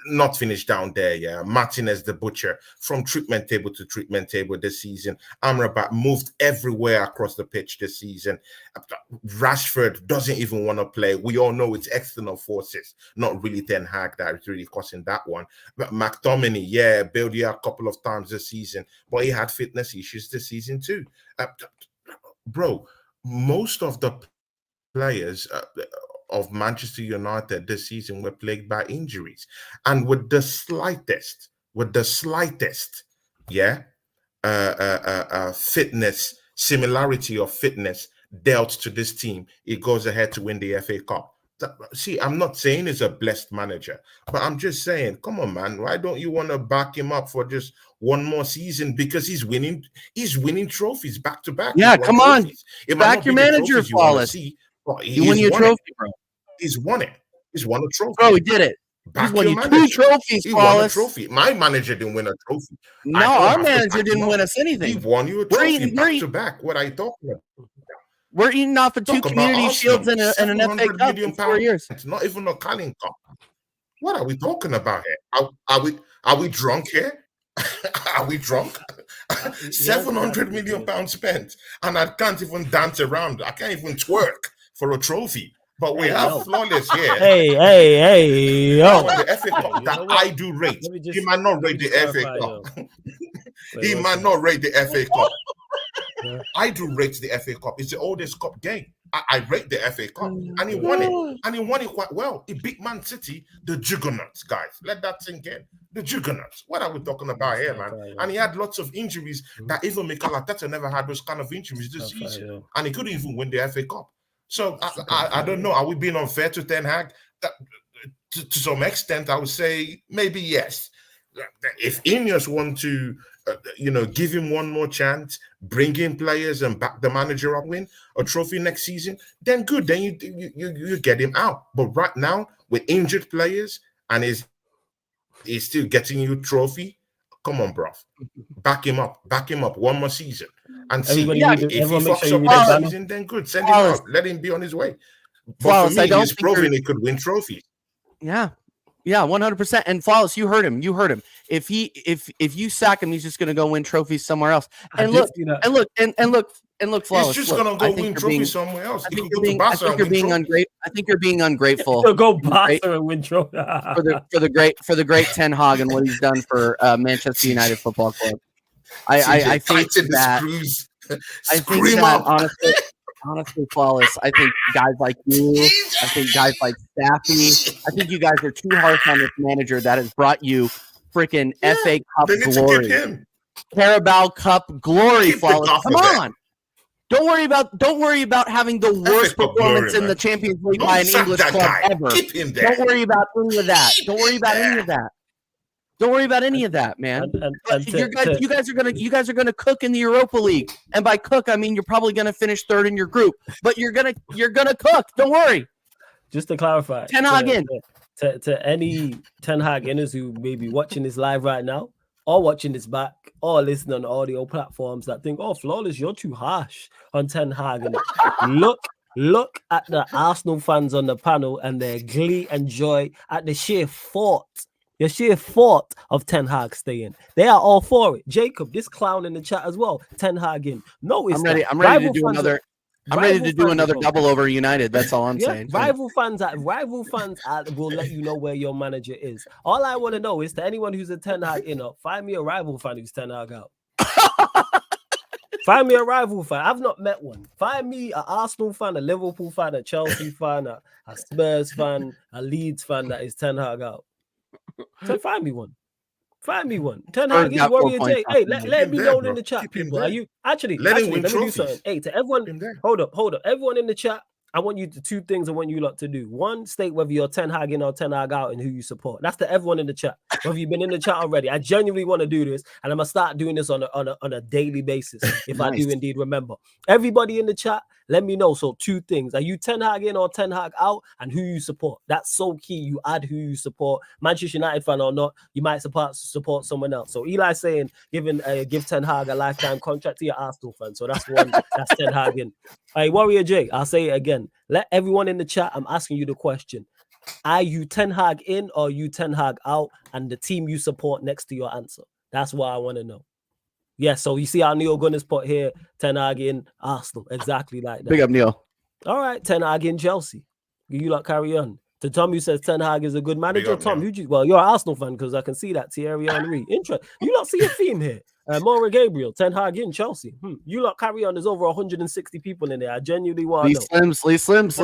Not finished down there, yeah. Martinez the Butcher from treatment table to treatment table this season. Amrabat moved everywhere across the pitch this season. Rashford doesn't even want to play. We all know it's external forces, not really Ten Hag that is really causing that one. But McTominay, bailed you out a couple of times this season, but he had fitness issues this season too. Bro, most of the players of Manchester United this season were plagued by injuries, and with the slightest, fitness similarity of fitness dealt to this team, it goes ahead to win the FA Cup. See, I'm not saying he's a blessed manager, but I'm just saying, come on, man, why don't you want to back him up for just one more season? Because he's winning trophies back to back. Yeah, come on, back your manager, Flawless. You win your trophy, bro. He's won it. He's won a trophy. Bro, he did it. He's won you 2 trophies, Flawless. He won a trophy. My manager didn't win a trophy. No, our manager didn't win us anything. He won you a trophy back to back. What are you talking about? We're eating off of 2 community shields and an FA Cup in 4 years. It's not even a Carling Cup. What are we talking about here? Are we drunk here? Are we drunk? £700 million spent, and I can't even dance around. I can't even twerk for a trophy. But we have Flawless here. Hey, yo. The FA Cup that I do rate. He might not rate the FA Cup. He might not rate the FA Cup. Yeah. I do rate the FA Cup. It's the oldest cup game. I rate the FA Cup, and he won it, and he won it quite well. He beat Man City, the juggernauts, guys. Let that sink in. The juggernauts. What are we talking about here, man? And he had lots of injuries that even Mikel Arteta never had those kind of injuries this season, and he couldn't even win the FA Cup. So I don't know. Are we being unfair to Ten Hag? To some extent, I would say maybe yes. If Ineos want to, give him one more chance, bring in players and back the manager up, win a trophy next season, then good. Then you get him out. But right now, with injured players and he's still getting you trophy, come on, bro. Back him up one more season. And see, if he fucks up next season, then good. Send him out. Let him be on his way. But for me, he's proven he could win trophies. Yeah. Yeah, 100%. And Flawless, you heard him. If you sack him, he's just going to go win trophies somewhere else. And look, Flawless. He's just going to go win trophies somewhere else. I think you're being ungrateful. I think you're being ungrateful. He'll go Barca and win trophies for the great Ten Hag and what he's done for Manchester United Football Club. I think that honestly, Flawless, I think guys like you, I think guys like Staffy, I think you guys are too harsh on this manager that has brought you freaking FA Cup glory, Carabao Cup glory, Flawless. Come on. Don't worry about having the worst performance in the Champions League by an English club ever. Don't worry about any of that. Don't worry about any of that. Don't worry about any of that, man. You guys are gonna cook in the Europa League, and by cook I mean you're probably gonna finish third in your group. But you're gonna cook. Don't worry. Just to clarify, Ten Hag in. To any Ten Hag inners who may be watching this live right now, or watching this back, or listening on audio platforms that think, "Oh, Flawless, you're too harsh on Ten Hag." And look at the Arsenal fans on the panel and their glee and joy at the sheer thought of Ten Hag staying. They are all for it. Jacob, this clown in the chat as well. Ten Hag in. No, it's I'm ready to do another. I'm ready to do another double over United. That's all I'm saying. Rival fans will let you know where your manager is. All I want to know is to anyone who's a Ten Hag in, find me a rival fan who's Ten Hag out. Find me a rival fan. I've not met one. Find me an Arsenal fan, a Liverpool fan, a Chelsea fan, a Spurs fan, a Leeds fan that is Ten Hag out. So find me one. Ten Hag is Warrior J. Hey, let me know in the chat, people. Are you actually? Let me do something. Hey, to everyone, hold up. Everyone in the chat, I want you to two things I want you lot to do. One, state whether you're Ten Hag in or Ten Hag out and who you support. That's to everyone in the chat. Whether you've been in the chat already, I genuinely want to do this, and I'm gonna start doing this on a daily basis if I do indeed remember. Everybody in the chat, let me know. So two things: are you Ten Hag in or Ten Hag out, and who you support? That's so key. You add who you support, Manchester United fan or not. You might support someone else. So Eli's saying give Ten Hag a lifetime contract to your Arsenal fan. So that's one. That's Ten Hag in. Hey, Warrior J, I'll say it again. Let everyone in the chat, I'm asking you the question. Are you Ten Hag in or you Ten Hag out, and the team you support next to your answer? That's what I want to know. Yeah, so you see how Neil Gunners put here, Ten Hag in Arsenal. Exactly like that. Big up, Neil. All right, Ten Hag in Chelsea. You lot carry on. To Tom, who says Ten Hag is a good manager. Tom, you're an Arsenal fan because I can see that. Thierry Henry. Interesting. You lot see a theme here. Maura Gabriel, Ten Hag in Chelsea. You lot carry on. There's over 160 people in there. I genuinely want to know. Lee Slims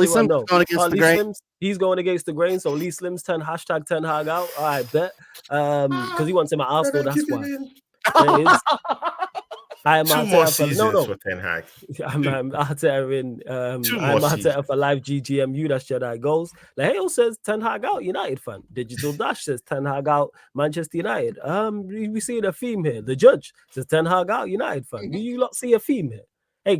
going against the grain. He's going against the grain. So Lee Slims, hashtag Ten Hag out. All right, bet. Because he wants him at Arsenal. That's why. I am Arteta for Ten Hag. I'm Arteta in. I'm Arteta for live GGMU. That's Jedi goals. Laheo says Ten Hag out. United fan. Digital Dash says Ten Hag out. Manchester United. We see the theme here. The Judge says Ten Hag out. United fan. Do you lot see a theme here? Hey,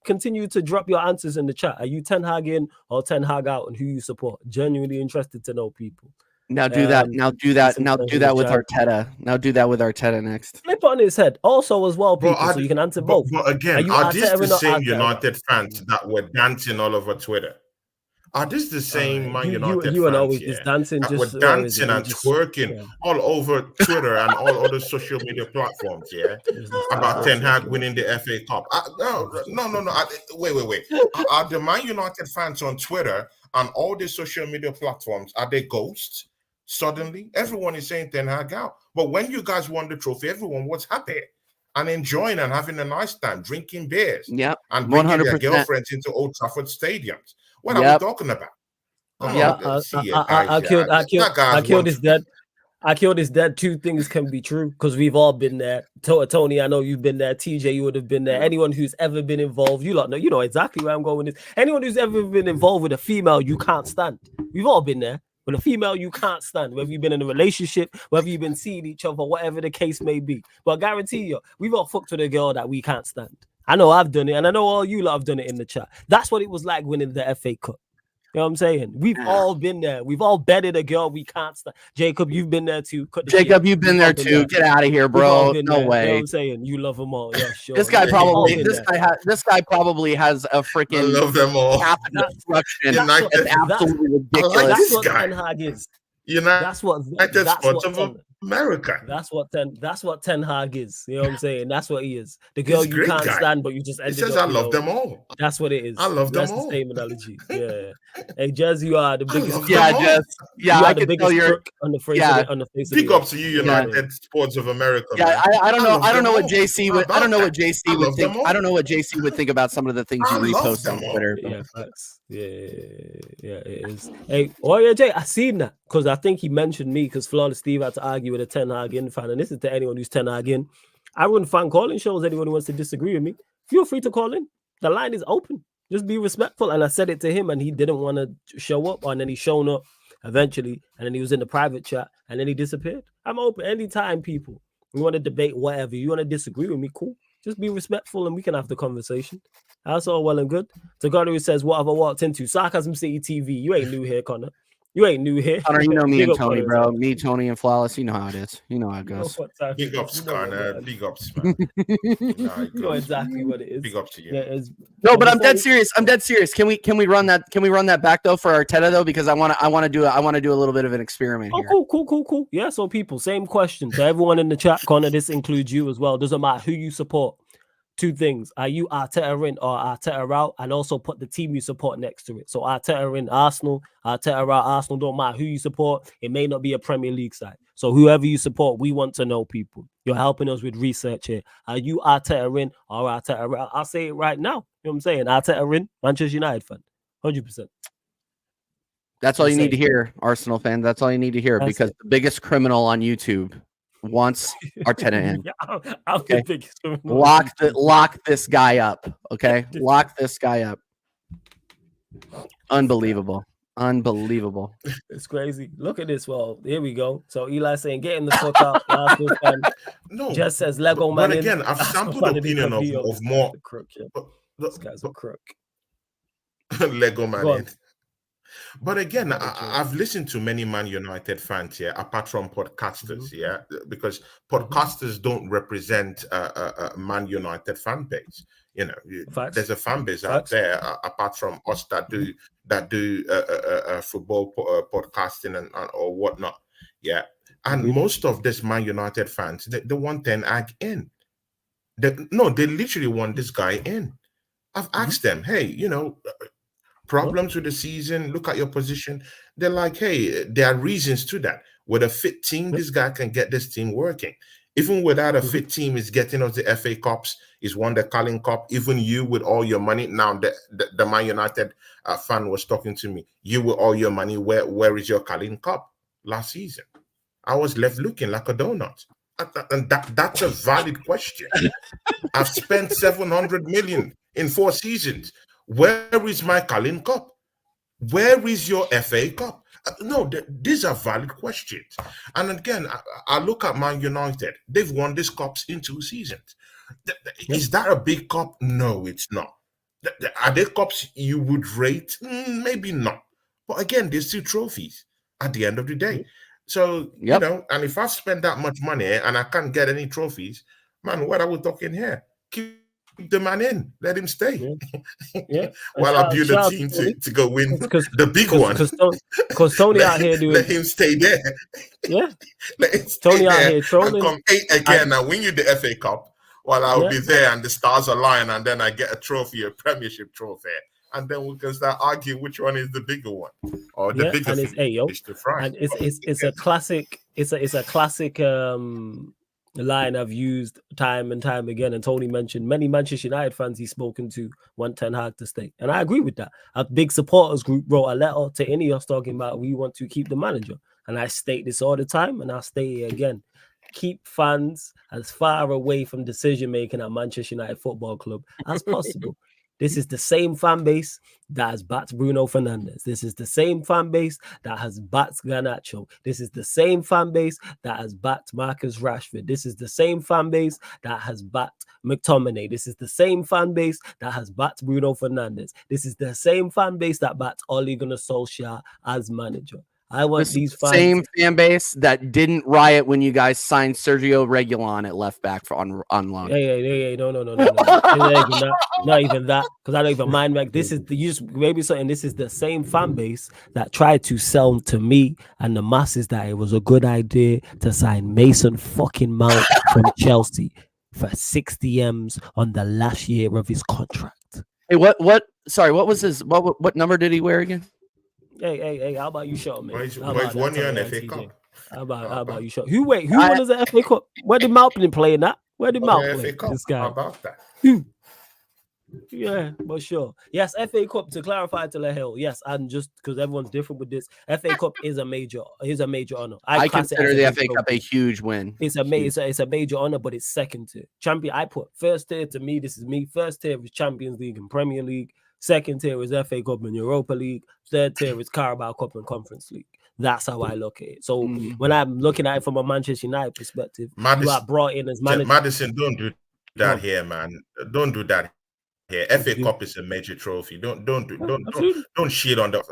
continue to drop your answers in the chat. Are you Ten Hag in or Ten Hag out, and who you support? Genuinely interested to know, people. Now do that. Now do that with Arteta. Now do that with Arteta next. Flip on his head. Also, as well, people, so you can answer both. But again, are these the same United fans that were dancing all over Twitter? Are this the same Man United you and fans always here just dancing, that were just dancing and just twerking all over Twitter and all other social media platforms? Yeah, about Ten Hag winning the FA Cup. No. Wait. Are the Man United fans on Twitter and all the social media platforms, are they ghosts? Suddenly, everyone is saying Ten Hag out. But when you guys won the trophy, everyone was happy and enjoying and having a nice time, drinking beers, and bringing their 100%. girlfriends into Old Trafford stadiums. What are we talking about? Come on, see it, guys. I killed his dead. I killed his dead. Two things can be true because we've all been there. Tony, I know you've been there. TJ, you would have been there. Anyone who's ever been involved, you know exactly where I'm going with this. Anyone who's ever been involved with a female you can't stand. We've all been there. With a female you can't stand, whether you've been in a relationship, whether you've been seeing each other, whatever the case may be. But I guarantee you, we've all fucked with a girl that we can't stand. I know I've done it, and I know all you lot have done it in the chat. That's what it was like winning the FA Cup. You know what I'm saying? We've all been there. We've all betted a girl we can't stand. Jacob, you've been there too. Jacob, you've been there too. Get out of here, bro. No way. You know what I'm saying? You love them all. Yeah, sure. This guy probably has a freaking. I love them all. It's absolutely ridiculous. That's what Ten Hag is. That's what America. That's what Ten Hag is. You know what I'm saying? That's what he is. The girl you can't stand, but you just ended up. He says, "I love them all." That's what it is. I love them all. That's the same analogy. Yeah. Hey, Jez, you are the biggest. Jez. Yeah, I can tell you're on the face. On the face. Big up to you, United Sports of America. Yeah, I don't know. I don't know what JC would. I don't know what JC would think. I don't know what JC would think about some of the things you repost on Twitter. Yeah, facts. Yeah, it is. Hey, Jay, I seen that because I think he mentioned me because Flawless Steve had to argue with a Ten Hag in fan, and this is to anyone who's Ten Hag in. I wouldn't fan calling shows. Anyone who wants to disagree with me, feel free to call in. The line is open. Just be respectful. And I said it to him, and he didn't want to show up, and then he shown up eventually, and then he was in the private chat, and then he disappeared. I'm open anytime, people. You want to debate whatever, you want to disagree with me, cool. Just be respectful, and we can have the conversation. That's all well and good. To God who says, what have I walked into? Sarcasm City TV. You ain't new here, Connor. You ain't new here. Connor, you know me and Tony, bro. Me, Tony, and Flawless. You know how it is. You know how it goes. Big ups, Connor. Big ups, man. You know exactly what it is. Big ups to you. Yeah, no, but I'm dead serious. I'm dead serious. Can we run that? Can we run that back though for Arteta though? Because I want to do a little bit of an experiment here. Cool. Yeah. So people, same question to everyone in the chat. Connor, this includes you as well. Doesn't matter who you support. Two things. Are you Arteta in or Arteta out? And also put the team you support next to it. So Arteta in Arsenal, Arteta out Arsenal. Don't matter who you support. It may not be a Premier League side. So whoever you support, we want to know, people. You're helping us with research here. Are you Arteta in or Arteta out? I'll say it right now. You know what I'm saying? Arteta in, Manchester United fan. 100%. That's all you need to hear, Arsenal fan. That's all you need to hear because the biggest criminal on YouTube wants Arteta in. Okay. Lock this guy up. Okay. Lock this guy up. Unbelievable. It's crazy. Look at this. Well, here we go. So Eli saying, getting the fuck out. No. Just says Lego man. But again, I've sampled the opinion of more. Crook, yeah. This guy's a crook. Lego man in. But again, I've listened to many Man United fans here, apart from podcasters, because podcasters don't represent a Man United fan base. You know, there's a fan base out there, apart from us that do football podcasting and or whatnot. Yeah, and most of this Man United fans, they want Ten Hag in. They literally want this guy in. I've asked them, hey, you know, problems with the season, look at your position. They're like, hey, there are reasons to that. With a fit team, this guy can get this team working. Even without a fit team, is getting us the FA Cups, he's won the Carling Cup. Even you with all your money. Now, the Man United fan was talking to me. You with all your money, where is your Carling Cup last season? I was left looking like a donut. And that's a valid question. I've spent 700 million in 4 seasons. Where is my Carling Cup? Where is your FA Cup? No, these are valid questions. And again, I look at Man United. They've won these cups in 2 seasons. Is that a big cup? No, it's not. Are they cups you would rate? Maybe not. But again, they're still trophies at the end of the day. So, you know, and if I've spent that much money and I can't get any trophies, man, what are we talking here? Keep keep the man in. Let him stay. Yeah. While I build a team to go win the big one. Because Tony out here doing. Let him stay there. Yeah. Let him stay Tony out there here trolling. and come 8 again and win you the FA Cup. While I'll be there and the stars align, and then I get a trophy, a Premiership trophy, and then we can start arguing which one is the bigger one or the bigger and fish to fry. And it's a classic. It's a classic line I've used time and time again. And Tony mentioned many Manchester United fans he's spoken to want Ten Hag to stay, and I agree with that. A big supporters group wrote a letter to Ineos talking about we want to keep the manager, and I state this all the time, and I'll state it again. Keep fans as far away from decision making at Manchester United Football Club as possible. This is the same fan base that has backed Bruno Fernandes. This is the same fan base that has backed Garnacho. This is the same fan base that has backed Marcus Rashford. This is the same fan base that has backed McTominay. This is the same fan base that has backed Bruno Fernandes. This is the same fan base that backed Ole Gunnar Solskjaer as manager. I want these fans. Same fan base that didn't riot when you guys signed Sergio Reguilon at left back on loan. Yeah. No. Not even that, because I don't even mind. Like, this is this is the same fan base that tried to sell to me and the masses that it was a good idea to sign Mason fucking Mount from Chelsea for 60 M's on the last year of his contract. Hey, what? Sorry, what was his? What number did he wear again? Hey, how about you show me? He's 1 year in FA Cup. How about you show? Who won as an FA Cup? Where did Malpin play in that? Where did Malpin play? This guy. How about that? Yeah, but sure. Yes, FA Cup, to clarify to Hill. Yes, and just because everyone's different with this, FA Cup is a major honor. I consider the FA Cup a huge win. It's a major honor, but it's second tier. Champion, I put first tier to me. This is me. First tier is Champions League and Premier League. Second tier is FA Cup and Europa League. Third tier is Carabao Cup and Conference League. That's how I look at it. So when I'm looking at it from a Manchester United perspective, you are brought in as manager. Madison, don't do that here, man. Don't do that here. FA Cup is a major trophy. Don't shit on that.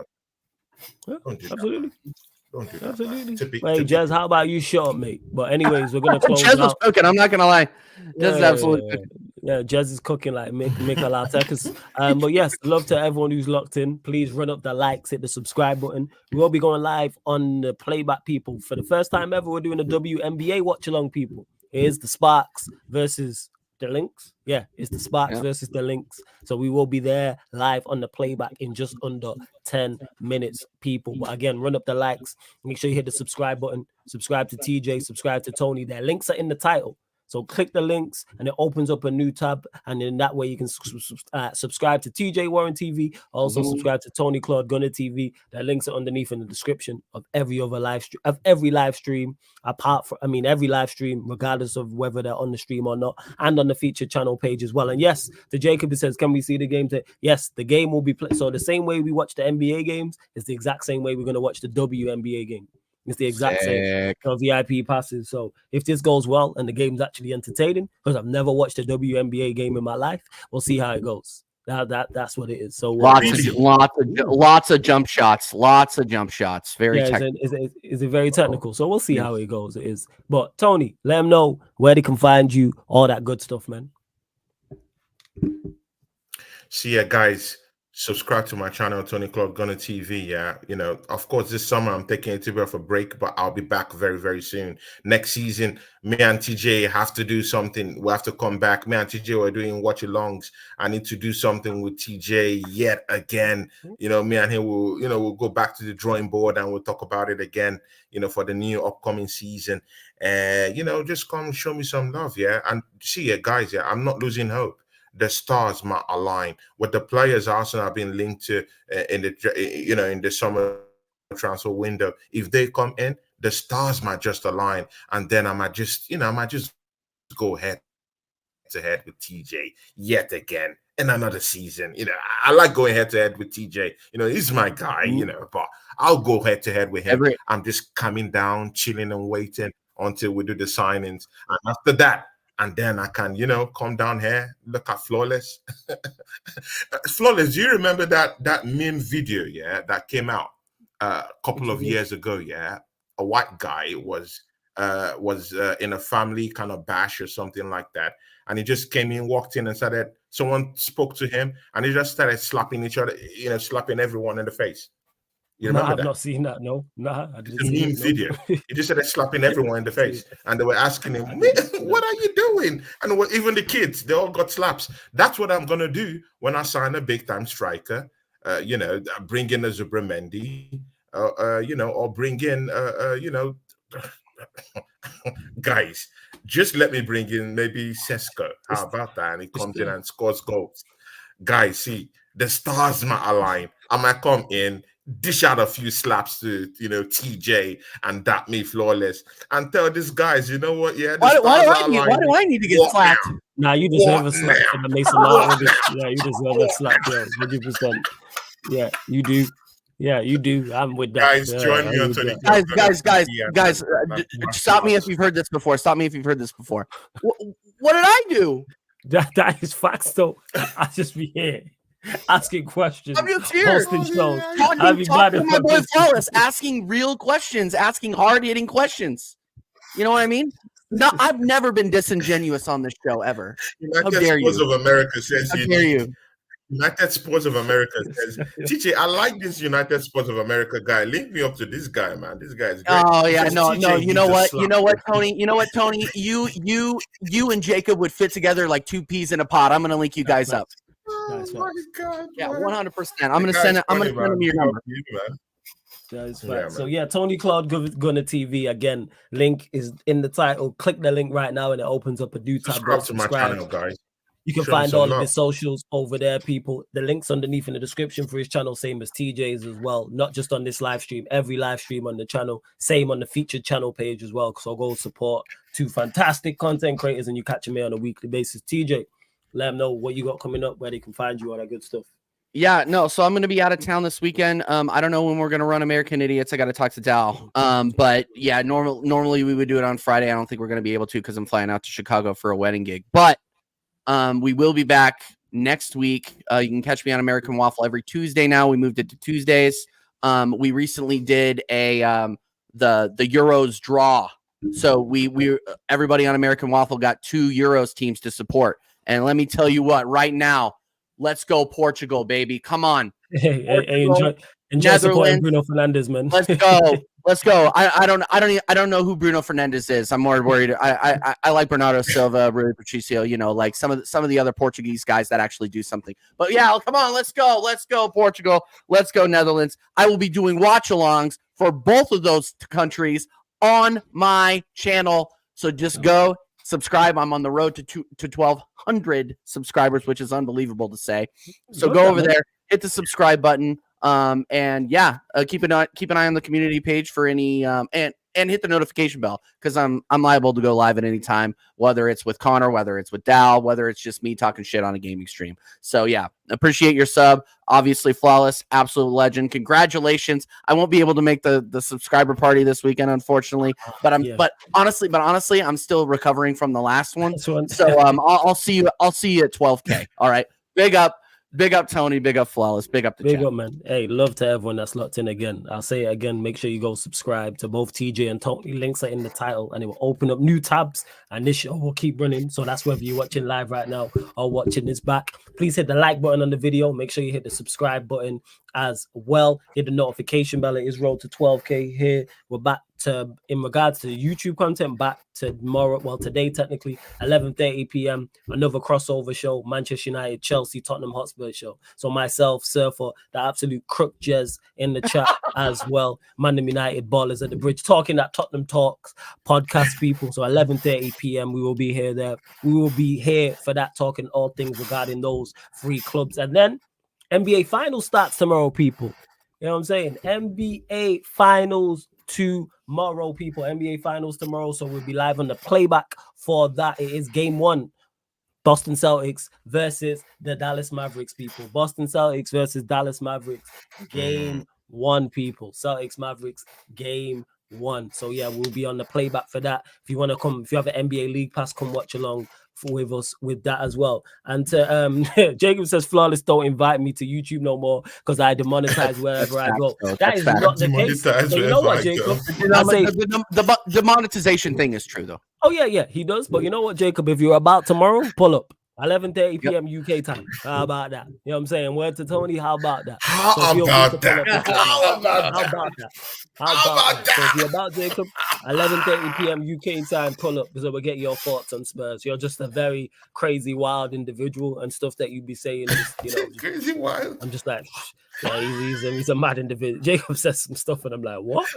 Don't do Absolutely. That. Don't do that. Absolutely. Hey, Jez, how about you short, mate? But anyways, we're gonna close Jez was out. cooking. I'm not gonna lie. Jez is absolutely cooking. Yeah, Jez is cooking like Mikel Arteta. But yes, love to everyone who's locked in. Please run up the likes, hit the subscribe button. We will be going live on the playback, people. For the first time ever, we're doing a WNBA watch along, people. Here's the Sparks versus the Lynx. Yeah, it's the Sparks versus the Lynx. So we will be there live on the playback in just under 10 minutes, people. But again, run up the likes. Make sure you hit the subscribe button. Subscribe to TJ, subscribe to Tony. Their links are in the title. So click the links and it opens up a new tab. And in that way, you can subscribe to TJ Warren TV. Also subscribe to Tony Claude Gunner TV. The links are underneath in the description of every other live stream, every live stream, every live stream, regardless of whether they're on the stream or not, and on the featured channel page as well. And yes, the Jacob says, can we see the game? Yes, the game will be played. So the same way we watch the NBA games is the exact same way we're going to watch the WNBA game. It's the exact same VIP passes. So if this goes well and the game's actually entertaining, because I've never watched a WNBA game in my life, we'll see how it goes. That's what it is. So lots of jump shots. Lots of jump shots. Very technical. It's very technical. So we'll see how it goes. It is. But Tony, let them know where they can find you, all that good stuff, man. See ya, guys. Subscribe to my channel, Tony Claude Gunner TV. Yeah, of course, this summer I'm taking a bit of a break, but I'll be back very, very soon. Next season, me and TJ have to do something. We have to come back. Me and TJ were doing watch-alongs. I need to do something with TJ yet again. Me and him we'll go back to the drawing board and we'll talk about it again. For the new upcoming season. Just come show me some love. Yeah, and see ya, guys. Yeah, I'm not losing hope. The stars might align with the players Arsenal have been linked to in the summer transfer window. If they come in, the stars might just align, and then I might just go head to head with TJ yet again in another season. I like going head to head with TJ. He's my guy. But I'll go head to head with him. I'm just coming down, chilling and waiting until we do the signings, and after that. And then I can, come down here, look at Flawless. Flawless, do you remember that meme video, that came out a couple of years ago, A white guy was in a family kind of bash or something like that. and he just came in, walked in, and started. Someone spoke to him, and he just started slapping each other, slapping everyone in the face. You No, remember I've that? not seen that. No, nah, I didn't It's a see meme it. No. video. He just started slapping everyone in the face, and they were asking him, "What are you doing?" And even the kids, they all got slaps. That's what I'm gonna do when I sign a big time striker. Bring in a Zubramendi, or bring in, guys. Just let me bring in maybe Sesko. How about that? And he comes in and scores goals. Guys, see, the stars might align. I might come in, dish out a few slaps to TJ and that me flawless, and tell these guys, you know what? Yeah, the stars are aligning. Why do I need to get slapped? Nah, you deserve a slap for the Mason Mount. Yeah, you deserve a slap, yo, 100%. Yeah, you do. Yeah, you do. I'm with that. Guys, join me on Twitter. Guys, stop me if you've heard this before. Stop me if you've heard this before. What did I do? That is facts, though. I just be here asking questions, I'm just here hosting shows, talking to my boy Flawless, asking real questions, asking hard-hitting questions. You know what I mean? No, I've never been disingenuous on this show ever. How dare you? Of America says How dare you? United Sports of America says, TJ, I like this United Sports of America guy. Link me up to this guy, man. This guy is great. Oh yeah, no. You know what, Tony? You and Jacob would fit together like two peas in a pod. I'm gonna link you guys up. Oh my God! Yeah, 100%. I'm gonna send it. I'm gonna send him your number. That is fact. So yeah, Tony Claude Gunner TV again. Link is in the title. Click the link right now, and it opens up a new tab. Subscribe to my channel, guys. You can find all of his socials over there, people. The link's underneath in the description for his channel, same as TJ's as well. Not just on this live stream, every live stream on the channel, same on the featured channel page as well. So go support two fantastic content creators, and you catch me on a weekly basis. TJ, let them know what you got coming up, where they can find you, all that good stuff. Yeah, no. So I'm going to be out of town this weekend. I don't know when we're going to run American Idiots. I got to talk to Dal. But yeah, normally we would do it on Friday. I don't think we're going to be able to because I'm flying out to Chicago for a wedding gig. But we will be back next week. You can catch me on American Waffle every Tuesday now. We moved it to Tuesdays. We recently did the Euros draw. So we everybody on American Waffle got 2 Euros teams to support. And let me tell you what, right now, let's go Portugal, baby. Come on. Hey, enjoy supporting Bruno Fernandes, man. Let's go. Let's go. I don't know who Bruno Fernandes is. I'm more worried. I like Bernardo Silva, Rui Patricio, like some of the other Portuguese guys that actually do something. But yeah, come on, let's go. Let's go Portugal. Let's go Netherlands. I will be doing watch-alongs for both of those countries on my channel. So just go subscribe. I'm on the road to 1,200 subscribers, which is unbelievable to say. So go over there, hit the subscribe button. And yeah, keep an eye on the community page for any and hit the notification bell because I'm liable to go live at any time, whether it's with Connor, whether it's with Dal, whether it's just me talking shit on a gaming stream. So yeah, appreciate your sub. Obviously, Flawless, absolute legend. Congratulations. I won't be able to make the subscriber party this weekend, unfortunately, but honestly, I'm still recovering from the last one. So I'll see you at 12K. All right, Big up, Tony. Big up, Flawless. Big up the chat. Big up, man. Hey, love to everyone that's locked in again. I'll say it again. Make sure you go subscribe to both TJ and Tony. Links are in the title, and it will open up new tabs, and this show will keep running. So that's whether you're watching live right now or watching this back. Please hit the like button on the video. Make sure you hit the subscribe button as well. Hit the notification bell. It is rolled to 12K here. We're back to, in regards to YouTube content, back to tomorrow. Well, today, technically, 11:30 p.m. Another crossover show, Manchester United, Chelsea, Tottenham Hotspur show. So myself, Surfer, the absolute crook Jez in the chat as well. Man United ballers at the bridge, talking that Tottenham Talks podcast, people. So 11:30 p.m. we will be here there. We will be here for that, talking all things regarding those 3 clubs. And then NBA Finals starts tomorrow, people. You know what I'm saying? NBA Finals tomorrow, people. NBA Finals tomorrow. So we'll be live on the playback for that. It is game 1. Boston Celtics versus the Dallas Mavericks, people. Boston Celtics versus Dallas Mavericks. Game 1, people. Celtics Mavericks, game 1. So yeah, we'll be on the playback for that. If you want to come, if you have an NBA League Pass, come watch along. with us with that as well. And to Jacob says, Flawless, don't invite me to YouTube no more because I demonetize wherever I go. That is not the case. But you know what, Jacob? The monetization thing is true though. Oh yeah, he does. But you know what, Jacob? If you're about tomorrow, pull up. 11:30 p.m. UK time. How about that? You know what I'm saying? Word to Tony, how about that? How about that? How about that? So if you're about Jacob, 11:30 p.m. UK time, pull up because we'll get your thoughts on Spurs. You're just a very crazy, wild individual and stuff that you be saying. Just, crazy wild. I'm just like, yeah, he's a mad individual. Jacob says some stuff and I'm like, what?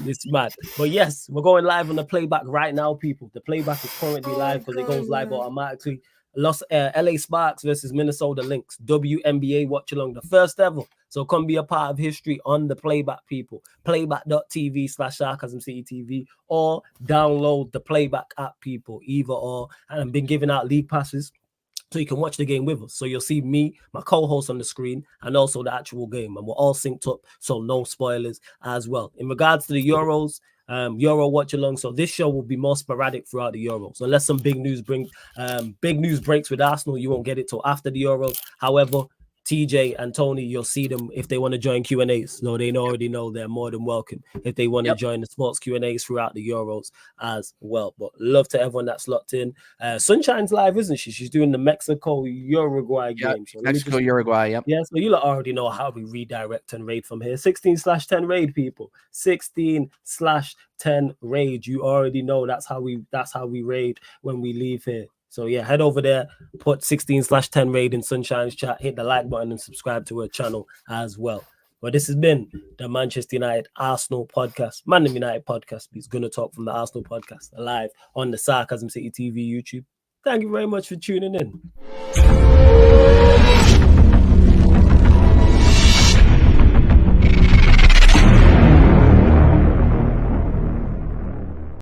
It's mad. But yes, we're going live on the playback right now, people. The playback is currently live because it goes live automatically. LA Sparks versus Minnesota Lynx, WNBA watch along, the first ever. So come be a part of history on the playback, people. Playback.tv/SarcasmCityTV or download the playback app, people. Either or. And I've been giving out league passes so you can watch the game with us. So you'll see me, my co-host on the screen, and also the actual game. And we're all synced up, so no spoilers as well. In regards to the Euros, Euro watch along. So this show will be more sporadic throughout the Euros. So unless some big news breaks with Arsenal, you won't get it till after the Euros. However, TJ and Tony, you'll see them if they want to join Q&As. No, they already know they're more than welcome if they want to join the sports Q&As throughout the Euros as well. But love to everyone that's locked in. Sunshine's live, isn't she? She's doing the Mexico-Uruguay game. So Mexico-Uruguay, yep. Yeah, so you already know how we redirect and raid from here. 16/10 raid, people. 16/10 raid. You already know that's how we raid when we leave here. So yeah, head over there, put 16/10 raid in Sunshine's chat, hit the like button and subscribe to her channel as well. But this has been the Manchester United Arsenal podcast, Man United podcast. He's gonna talk from the Arsenal podcast live on the Sarcasm City TV YouTube. Thank you very much for tuning in.